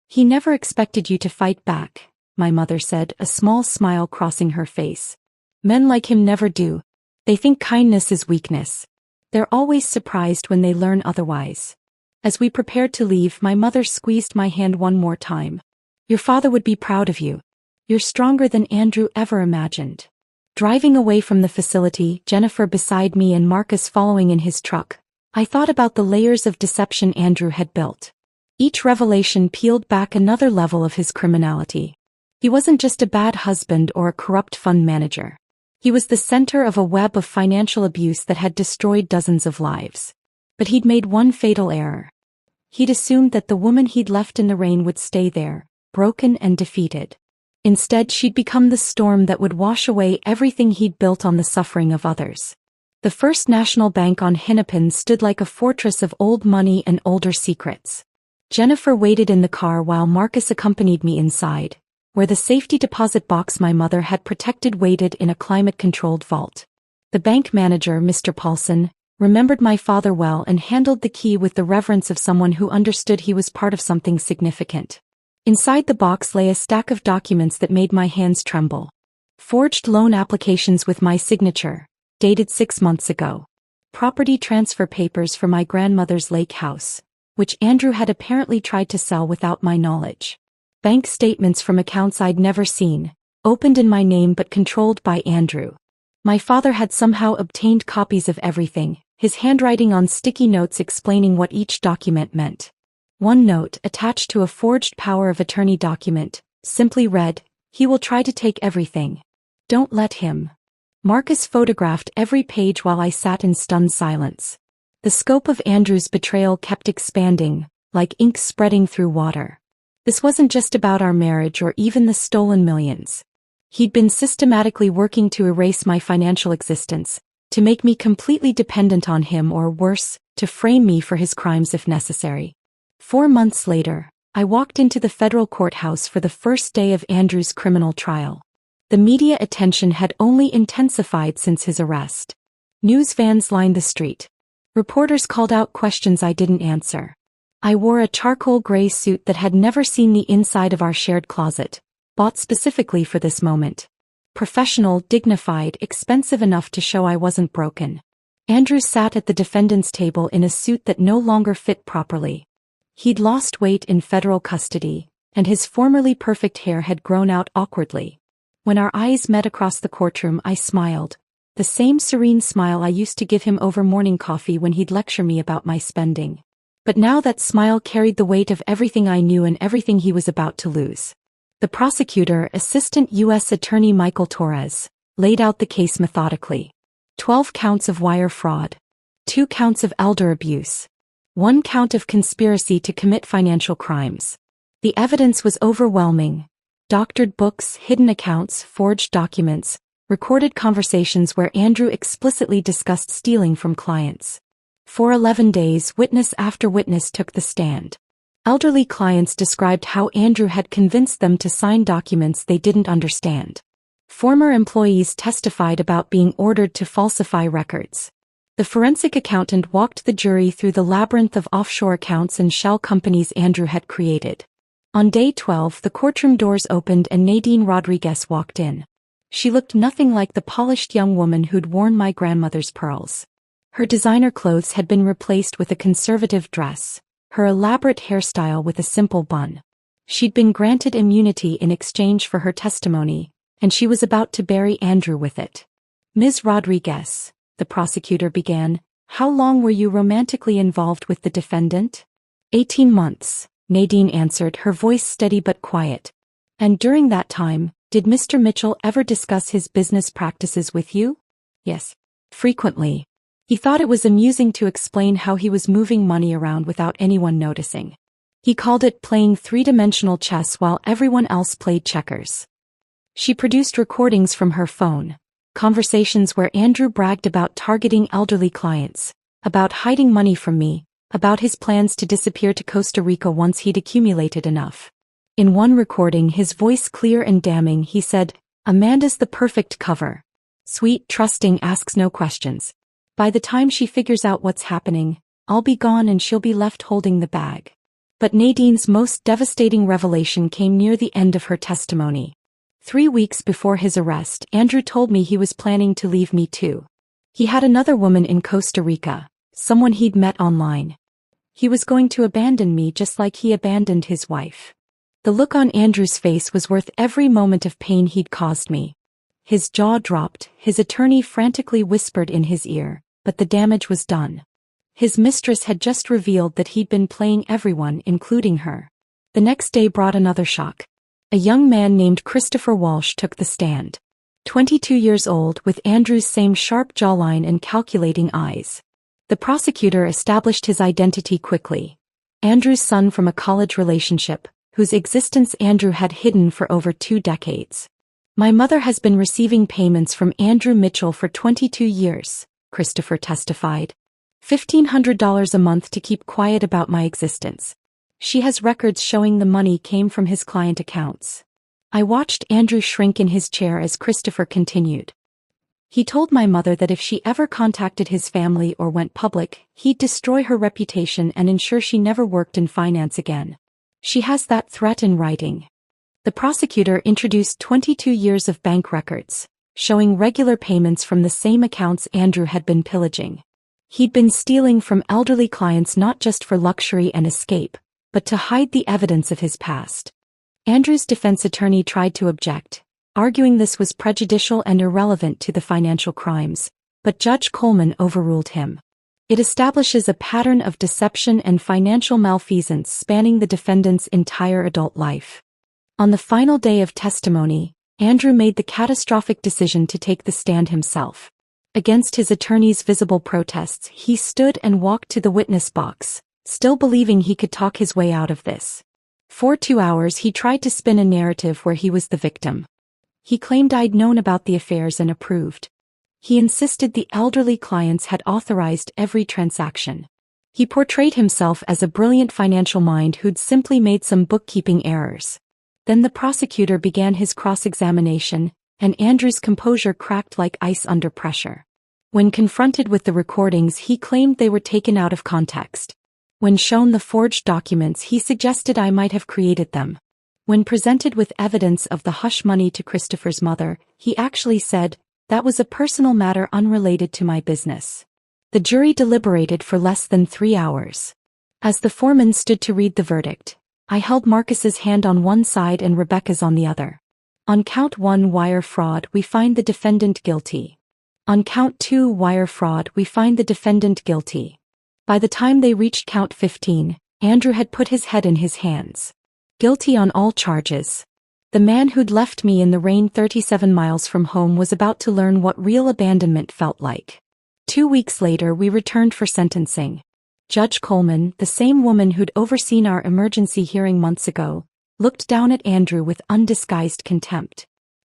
He never expected you to fight back, my mother said, a small smile crossing her face. Men like him never do. They think kindness is weakness. They're always surprised when they learn otherwise. As we prepared to leave, my mother squeezed my hand one more time. Your father would be proud of you. You're stronger than Andrew ever imagined. Driving away from the facility, Jennifer beside me and Marcus following in his truck, I thought about the layers of deception Andrew had built. Each revelation peeled back another level of his criminality. He wasn't just a bad husband or a corrupt fund manager. He was the center of a web of financial abuse that had destroyed dozens of lives. But he'd made one fatal error. He'd assumed that the woman he'd left in the rain would stay there, broken and defeated. Instead, she'd become the storm that would wash away everything he'd built on the suffering of others. The First National Bank on Hennepin stood like a fortress of old money and older secrets. Jennifer waited in the car while Marcus accompanied me inside, where the safety deposit box my mother had protected waited in a climate-controlled vault. The bank manager, Mr. Paulson, remembered my father well and handled the key with the reverence of someone who understood he was part of something significant. Inside the box lay a stack of documents that made my hands tremble. Forged loan applications with my signature, dated 6 months ago. Property transfer papers for my grandmother's lake house, which Andrew had apparently tried to sell without my knowledge. Bank statements from accounts I'd never seen, opened in my name but controlled by Andrew. My father had somehow obtained copies of everything, his handwriting on sticky notes explaining what each document meant. One note, attached to a forged power of attorney document, simply read, "He will try to take everything. Don't let him." Marcus photographed every page while I sat in stunned silence. The scope of Andrew's betrayal kept expanding, like ink spreading through water. This wasn't just about our marriage or even the stolen millions. He'd been systematically working to erase my financial existence, to make me completely dependent on him or worse, to frame me for his crimes if necessary. 4 months later, I walked into the federal courthouse for the first day of Andrew's criminal trial. The media attention had only intensified since his arrest. News vans lined the street. Reporters called out questions I didn't answer. I wore a charcoal gray suit that had never seen the inside of our shared closet, bought specifically for this moment. Professional, dignified, expensive enough to show I wasn't broken. Andrew sat at the defendant's table in a suit that no longer fit properly. He'd lost weight in federal custody, and his formerly perfect hair had grown out awkwardly. When our eyes met across the courtroom, I smiled. The same serene smile I used to give him over morning coffee when he'd lecture me about my spending. But now that smile carried the weight of everything I knew and everything he was about to lose. The prosecutor, Assistant U.S. Attorney Michael Torres, laid out the case methodically. 12 counts of wire fraud. 2 counts of elder abuse. 1 count of conspiracy to commit financial crimes. The evidence was overwhelming. Doctored books, hidden accounts, forged documents, recorded conversations where Andrew explicitly discussed stealing from clients. For 11 days, witness after witness took the stand. Elderly clients described how Andrew had convinced them to sign documents they didn't understand. Former employees testified about being ordered to falsify records. The forensic accountant walked the jury through the labyrinth of offshore accounts and shell companies Andrew had created. On day 12, the courtroom doors opened and Nadine Rodriguez walked in. She looked nothing like the polished young woman who'd worn my grandmother's pearls. Her designer clothes had been replaced with a conservative dress, her elaborate hairstyle with a simple bun. She'd been granted immunity in exchange for her testimony, and she was about to bury Andrew with it. Ms. Rodriguez, the prosecutor began, how long were you romantically involved with the defendant? 18 months, Nadine answered, her voice steady but quiet. And during that time, did Mr. Mitchell ever discuss his business practices with you? Yes. Frequently. He thought it was amusing to explain how he was moving money around without anyone noticing. He called it playing three-dimensional chess while everyone else played checkers. She produced recordings from her phone, conversations where Andrew bragged about targeting elderly clients, about hiding money from me, about his plans to disappear to Costa Rica once he'd accumulated enough. In one recording, his voice clear and damning, he said, "Amanda's the perfect cover. Sweet, trusting, asks no questions. By the time she figures out what's happening, I'll be gone and she'll be left holding the bag." But Nadine's most devastating revelation came near the end of her testimony. 3 weeks before his arrest, Andrew told me he was planning to leave me too. He had another woman in Costa Rica, someone he'd met online. He was going to abandon me just like he abandoned his wife. The look on Andrew's face was worth every moment of pain he'd caused me. His jaw dropped, his attorney frantically whispered in his ear, but the damage was done. His mistress had just revealed that he'd been playing everyone, including her. The next day brought another shock. A young man named Christopher Walsh took the stand. 22 years old, with Andrew's same sharp jawline and calculating eyes. The prosecutor established his identity quickly. Andrew's son from a college relationship, whose existence Andrew had hidden for over 2 decades. My mother has been receiving payments from Andrew Mitchell for 22 years, Christopher testified. $1,500 a month to keep quiet about my existence. She has records showing the money came from his client accounts. I watched Andrew shrink in his chair as Christopher continued. He told my mother that if she ever contacted his family or went public, he'd destroy her reputation and ensure she never worked in finance again. She has that threat in writing. The prosecutor introduced 22 years of bank records, showing regular payments from the same accounts Andrew had been pillaging. He'd been stealing from elderly clients not just for luxury and escape, but to hide the evidence of his past. Andrew's defense attorney tried to object, arguing this was prejudicial and irrelevant to the financial crimes, but Judge Coleman overruled him. It establishes a pattern of deception and financial malfeasance spanning the defendant's entire adult life. On the final day of testimony, Andrew made the catastrophic decision to take the stand himself. Against his attorney's visible protests, he stood and walked to the witness box, still believing he could talk his way out of this. For 2 hours he tried to spin a narrative where he was the victim. He claimed I'd known about the affairs and approved. He insisted the elderly clients had authorized every transaction. He portrayed himself as a brilliant financial mind who'd simply made some bookkeeping errors. Then the prosecutor began his cross-examination, and Andrew's composure cracked like ice under pressure. When confronted with the recordings, he claimed they were taken out of context. When shown the forged documents, he suggested I might have created them. When presented with evidence of the hush money to Christopher's mother, he actually said, "That was a personal matter unrelated to my business." The jury deliberated for less than 3 hours. As the foreman stood to read the verdict, I held Marcus's hand on one side and Rebecca's on the other. On count 1 wire fraud, we find the defendant guilty. On count 2 wire fraud, we find the defendant guilty. By the time they reached count 15, Andrew had put his head in his hands. Guilty on all charges. The man who'd left me in the rain 37 miles from home was about to learn what real abandonment felt like. 2 weeks later we returned for sentencing. Judge Coleman, the same woman who'd overseen our emergency hearing months ago, looked down at Andrew with undisguised contempt.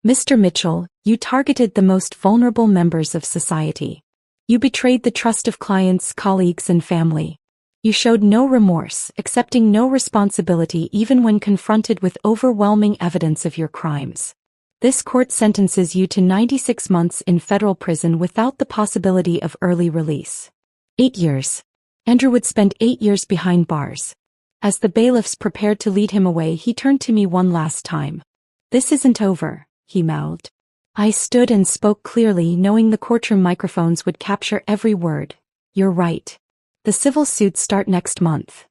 "Mr. Mitchell, you targeted the most vulnerable members of society. You betrayed the trust of clients, colleagues, and family. You showed no remorse, accepting no responsibility even when confronted with overwhelming evidence of your crimes. This court sentences you to 96 months in federal prison without the possibility of early release. 8 years. Andrew would spend 8 years behind bars." As the bailiffs prepared to lead him away, he turned to me one last time. "This isn't over," he mouthed. I stood and spoke clearly, knowing the courtroom microphones would capture every word. "You're right. The civil suits start next month."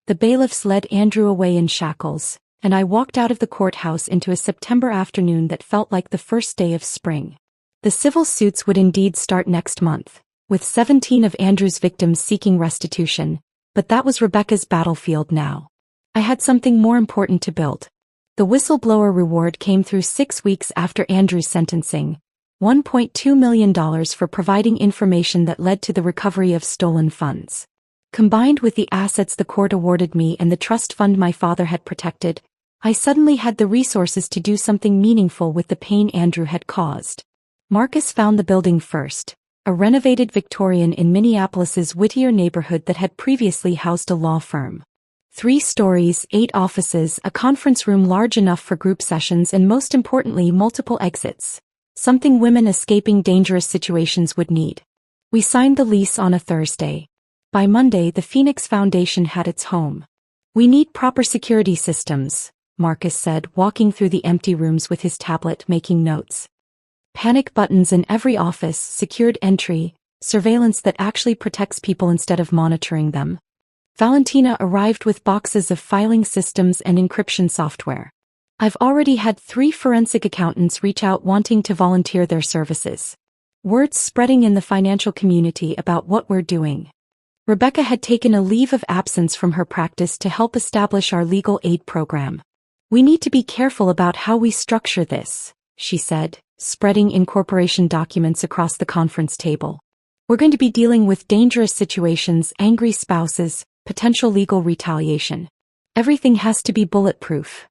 The bailiffs led Andrew away in shackles, and I walked out of the courthouse into a September afternoon that felt like the first day of spring. The civil suits would indeed start next month, with 17 of Andrew's victims seeking restitution, but that was Rebecca's battlefield now. I had something more important to build. The whistleblower reward came through 6 weeks after Andrew's sentencing, $1.2 million for providing information that led to the recovery of stolen funds. Combined with the assets the court awarded me and the trust fund my father had protected, I suddenly had the resources to do something meaningful with the pain Andrew had caused. Marcus found the building first, a renovated Victorian in Minneapolis's Whittier neighborhood that had previously housed a law firm. 3 stories, 8 offices, a conference room large enough for group sessions, and most importantly, multiple exits. Something women escaping dangerous situations would need. We signed the lease on a Thursday. By Monday, the Phoenix Foundation had its home. "We need proper security systems," Marcus said, walking through the empty rooms with his tablet making notes. "Panic buttons in every office, secured entry, surveillance that actually protects people instead of monitoring them." Valentina arrived with boxes of filing systems and encryption software. "I've already had 3 forensic accountants reach out wanting to volunteer their services. Word's spreading in the financial community about what we're doing." Rebecca had taken a leave of absence from her practice to help establish our legal aid program. "We need to be careful about how we structure this," she said, spreading incorporation documents across the conference table. "We're going to be dealing with dangerous situations, angry spouses, potential legal retaliation. Everything has to be bulletproof."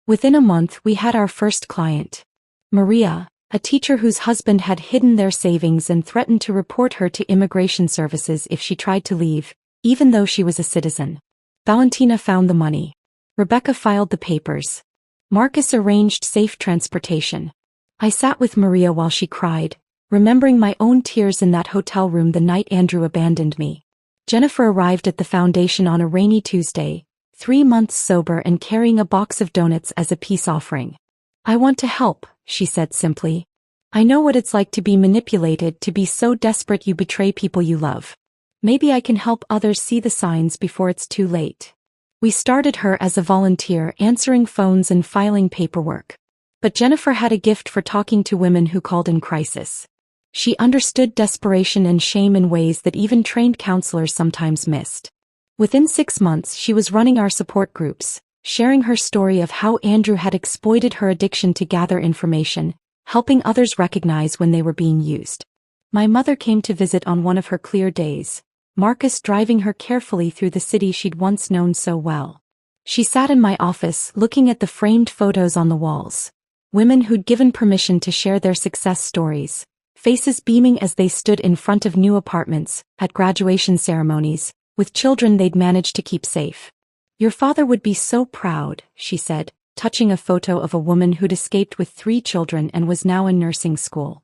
Within a month, we had our first client. Maria, a teacher whose husband had hidden their savings and threatened to report her to immigration services if she tried to leave, even though she was a citizen. Valentina found the money. Rebecca filed the papers. Marcus arranged safe transportation. I sat with Maria while she cried, remembering my own tears in that hotel room the night Andrew abandoned me. Jennifer arrived at the foundation on a rainy Tuesday, 3 months sober and carrying a box of donuts as a peace offering. "I want to help," she said simply. "I know what it's like to be manipulated, to be so desperate you betray people you love. Maybe I can help others see the signs before it's too late." We started her as a volunteer, answering phones and filing paperwork. But Jennifer had a gift for talking to women who called in crisis. She understood desperation and shame in ways that even trained counselors sometimes missed. Within 6 months, she was running our support groups, sharing her story of how Andrew had exploited her addiction to gather information, helping others recognize when they were being used. My mother came to visit on one of her clear days, Marcus driving her carefully through the city she'd once known so well. She sat in my office, looking at the framed photos on the walls. Women who'd given permission to share their success stories, faces beaming as they stood in front of new apartments, at graduation ceremonies, with children they'd managed to keep safe. "Your father would be so proud," she said, touching a photo of a woman who'd escaped with 3 children and was now in nursing school.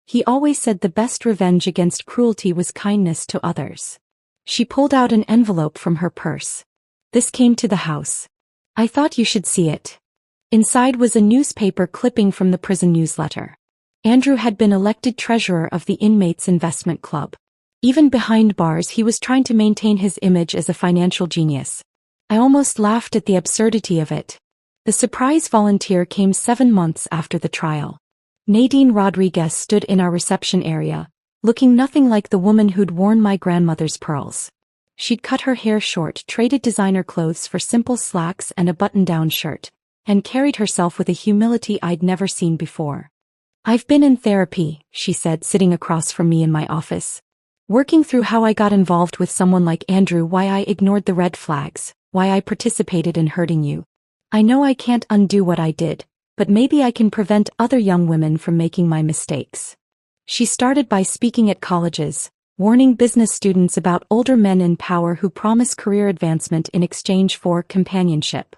"He always said the best revenge against cruelty was kindness to others." She pulled out an envelope from her purse. "This came to the house. I thought you should see it." Inside was a newspaper clipping from the prison newsletter. Andrew had been elected treasurer of the Inmates Investment Club. Even behind bars, he was trying to maintain his image as a financial genius. I almost laughed at the absurdity of it. The surprise volunteer came 7 months after the trial. Nadine Rodriguez stood in our reception area, looking nothing like the woman who'd worn my grandmother's pearls. She'd cut her hair short, traded designer clothes for simple slacks and a button-down shirt, and carried herself with a humility I'd never seen before. "I've been in therapy," she said, sitting across from me in my office. "Working through how I got involved with someone like Andrew, why I ignored the red flags, why I participated in hurting you. I know I can't undo what I did, but maybe I can prevent other young women from making my mistakes." She started by speaking at colleges, warning business students about older men in power who promise career advancement in exchange for companionship.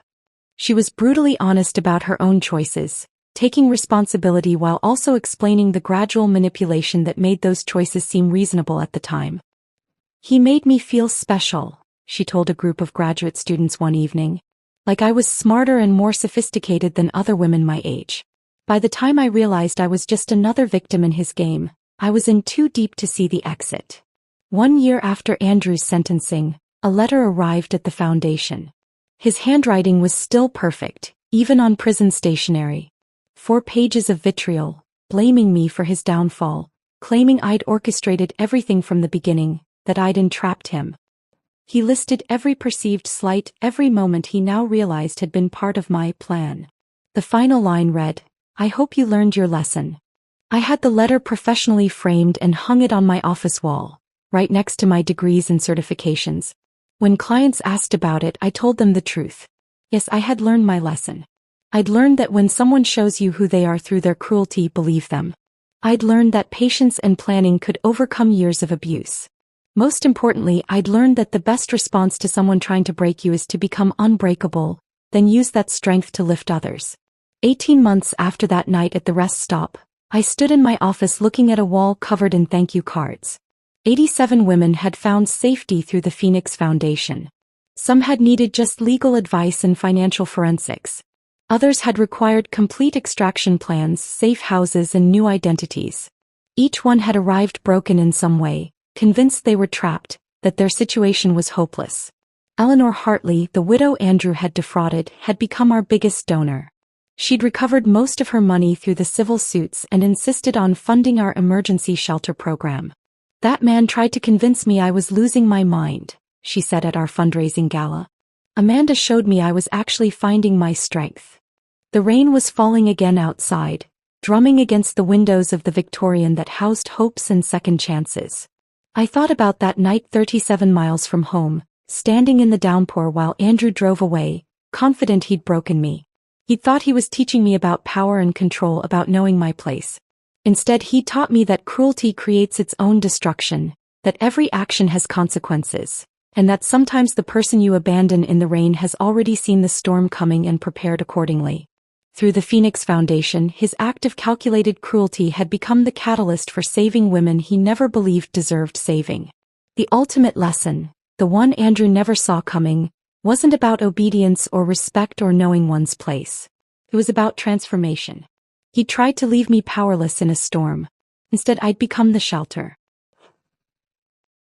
She was brutally honest about her own choices, taking responsibility while also explaining the gradual manipulation that made those choices seem reasonable at the time. "He made me feel special," she told a group of graduate students one evening. "Like I was smarter and more sophisticated than other women my age. By the time I realized I was just another victim in his game, I was in too deep to see the exit." 1 year after Andrew's sentencing, a letter arrived at the foundation. His handwriting was still perfect, even on prison stationery. 4 pages of vitriol, blaming me for his downfall, claiming I'd orchestrated everything from the beginning, that I'd entrapped him. He listed every perceived slight, every moment he now realized had been part of my plan. The final line read, "I hope you learned your lesson." I had the letter professionally framed and hung it on my office wall, right next to my degrees and certifications. When clients asked about it, I told them the truth. Yes, I had learned my lesson. I'd learned that when someone shows you who they are through their cruelty, believe them. I'd learned that patience and planning could overcome years of abuse. Most importantly, I'd learned that the best response to someone trying to break you is to become unbreakable, then use that strength to lift others. 18 months after that night at the rest stop, I stood in my office looking at a wall covered in thank you cards. 87 women had found safety through the Phoenix Foundation. Some had needed just legal advice and financial forensics. Others had required complete extraction plans, safe houses, and new identities. Each one had arrived broken in some way, convinced they were trapped, that their situation was hopeless. Eleanor Hartley, the widow Andrew had defrauded, had become our biggest donor. She'd recovered most of her money through the civil suits and insisted on funding our emergency shelter program. "That man tried to convince me I was losing my mind," she said at our fundraising gala. "Amanda showed me I was actually finding my strength." The rain was falling again outside, drumming against the windows of the Victorian that housed hopes and second chances. I thought about that night 37 miles from home, standing in the downpour while Andrew drove away, confident he'd broken me. He thought he was teaching me about power and control, about knowing my place. Instead, he taught me that cruelty creates its own destruction, that every action has consequences, and that sometimes the person you abandon in the rain has already seen the storm coming and prepared accordingly. Through the Phoenix Foundation, his act of calculated cruelty had become the catalyst for saving women he never believed deserved saving. The ultimate lesson, the one Andrew never saw coming, wasn't about obedience or respect or knowing one's place. It was about transformation. He tried to leave me powerless in a storm. Instead, I'd become the shelter.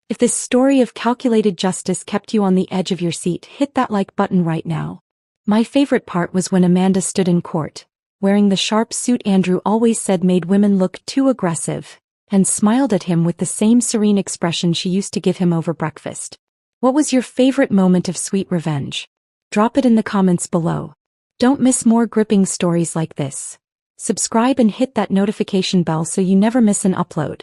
If this story of calculated justice kept you on the edge of your seat, hit that like button right now. My favorite part was when Amanda stood in court, wearing the sharp suit Andrew always said made women look too aggressive, and smiled at him with the same serene expression she used to give him over breakfast. What was your favorite moment of sweet revenge? Drop it in the comments below. Don't miss more gripping stories like this. Subscribe and hit that notification bell so you never miss an upload.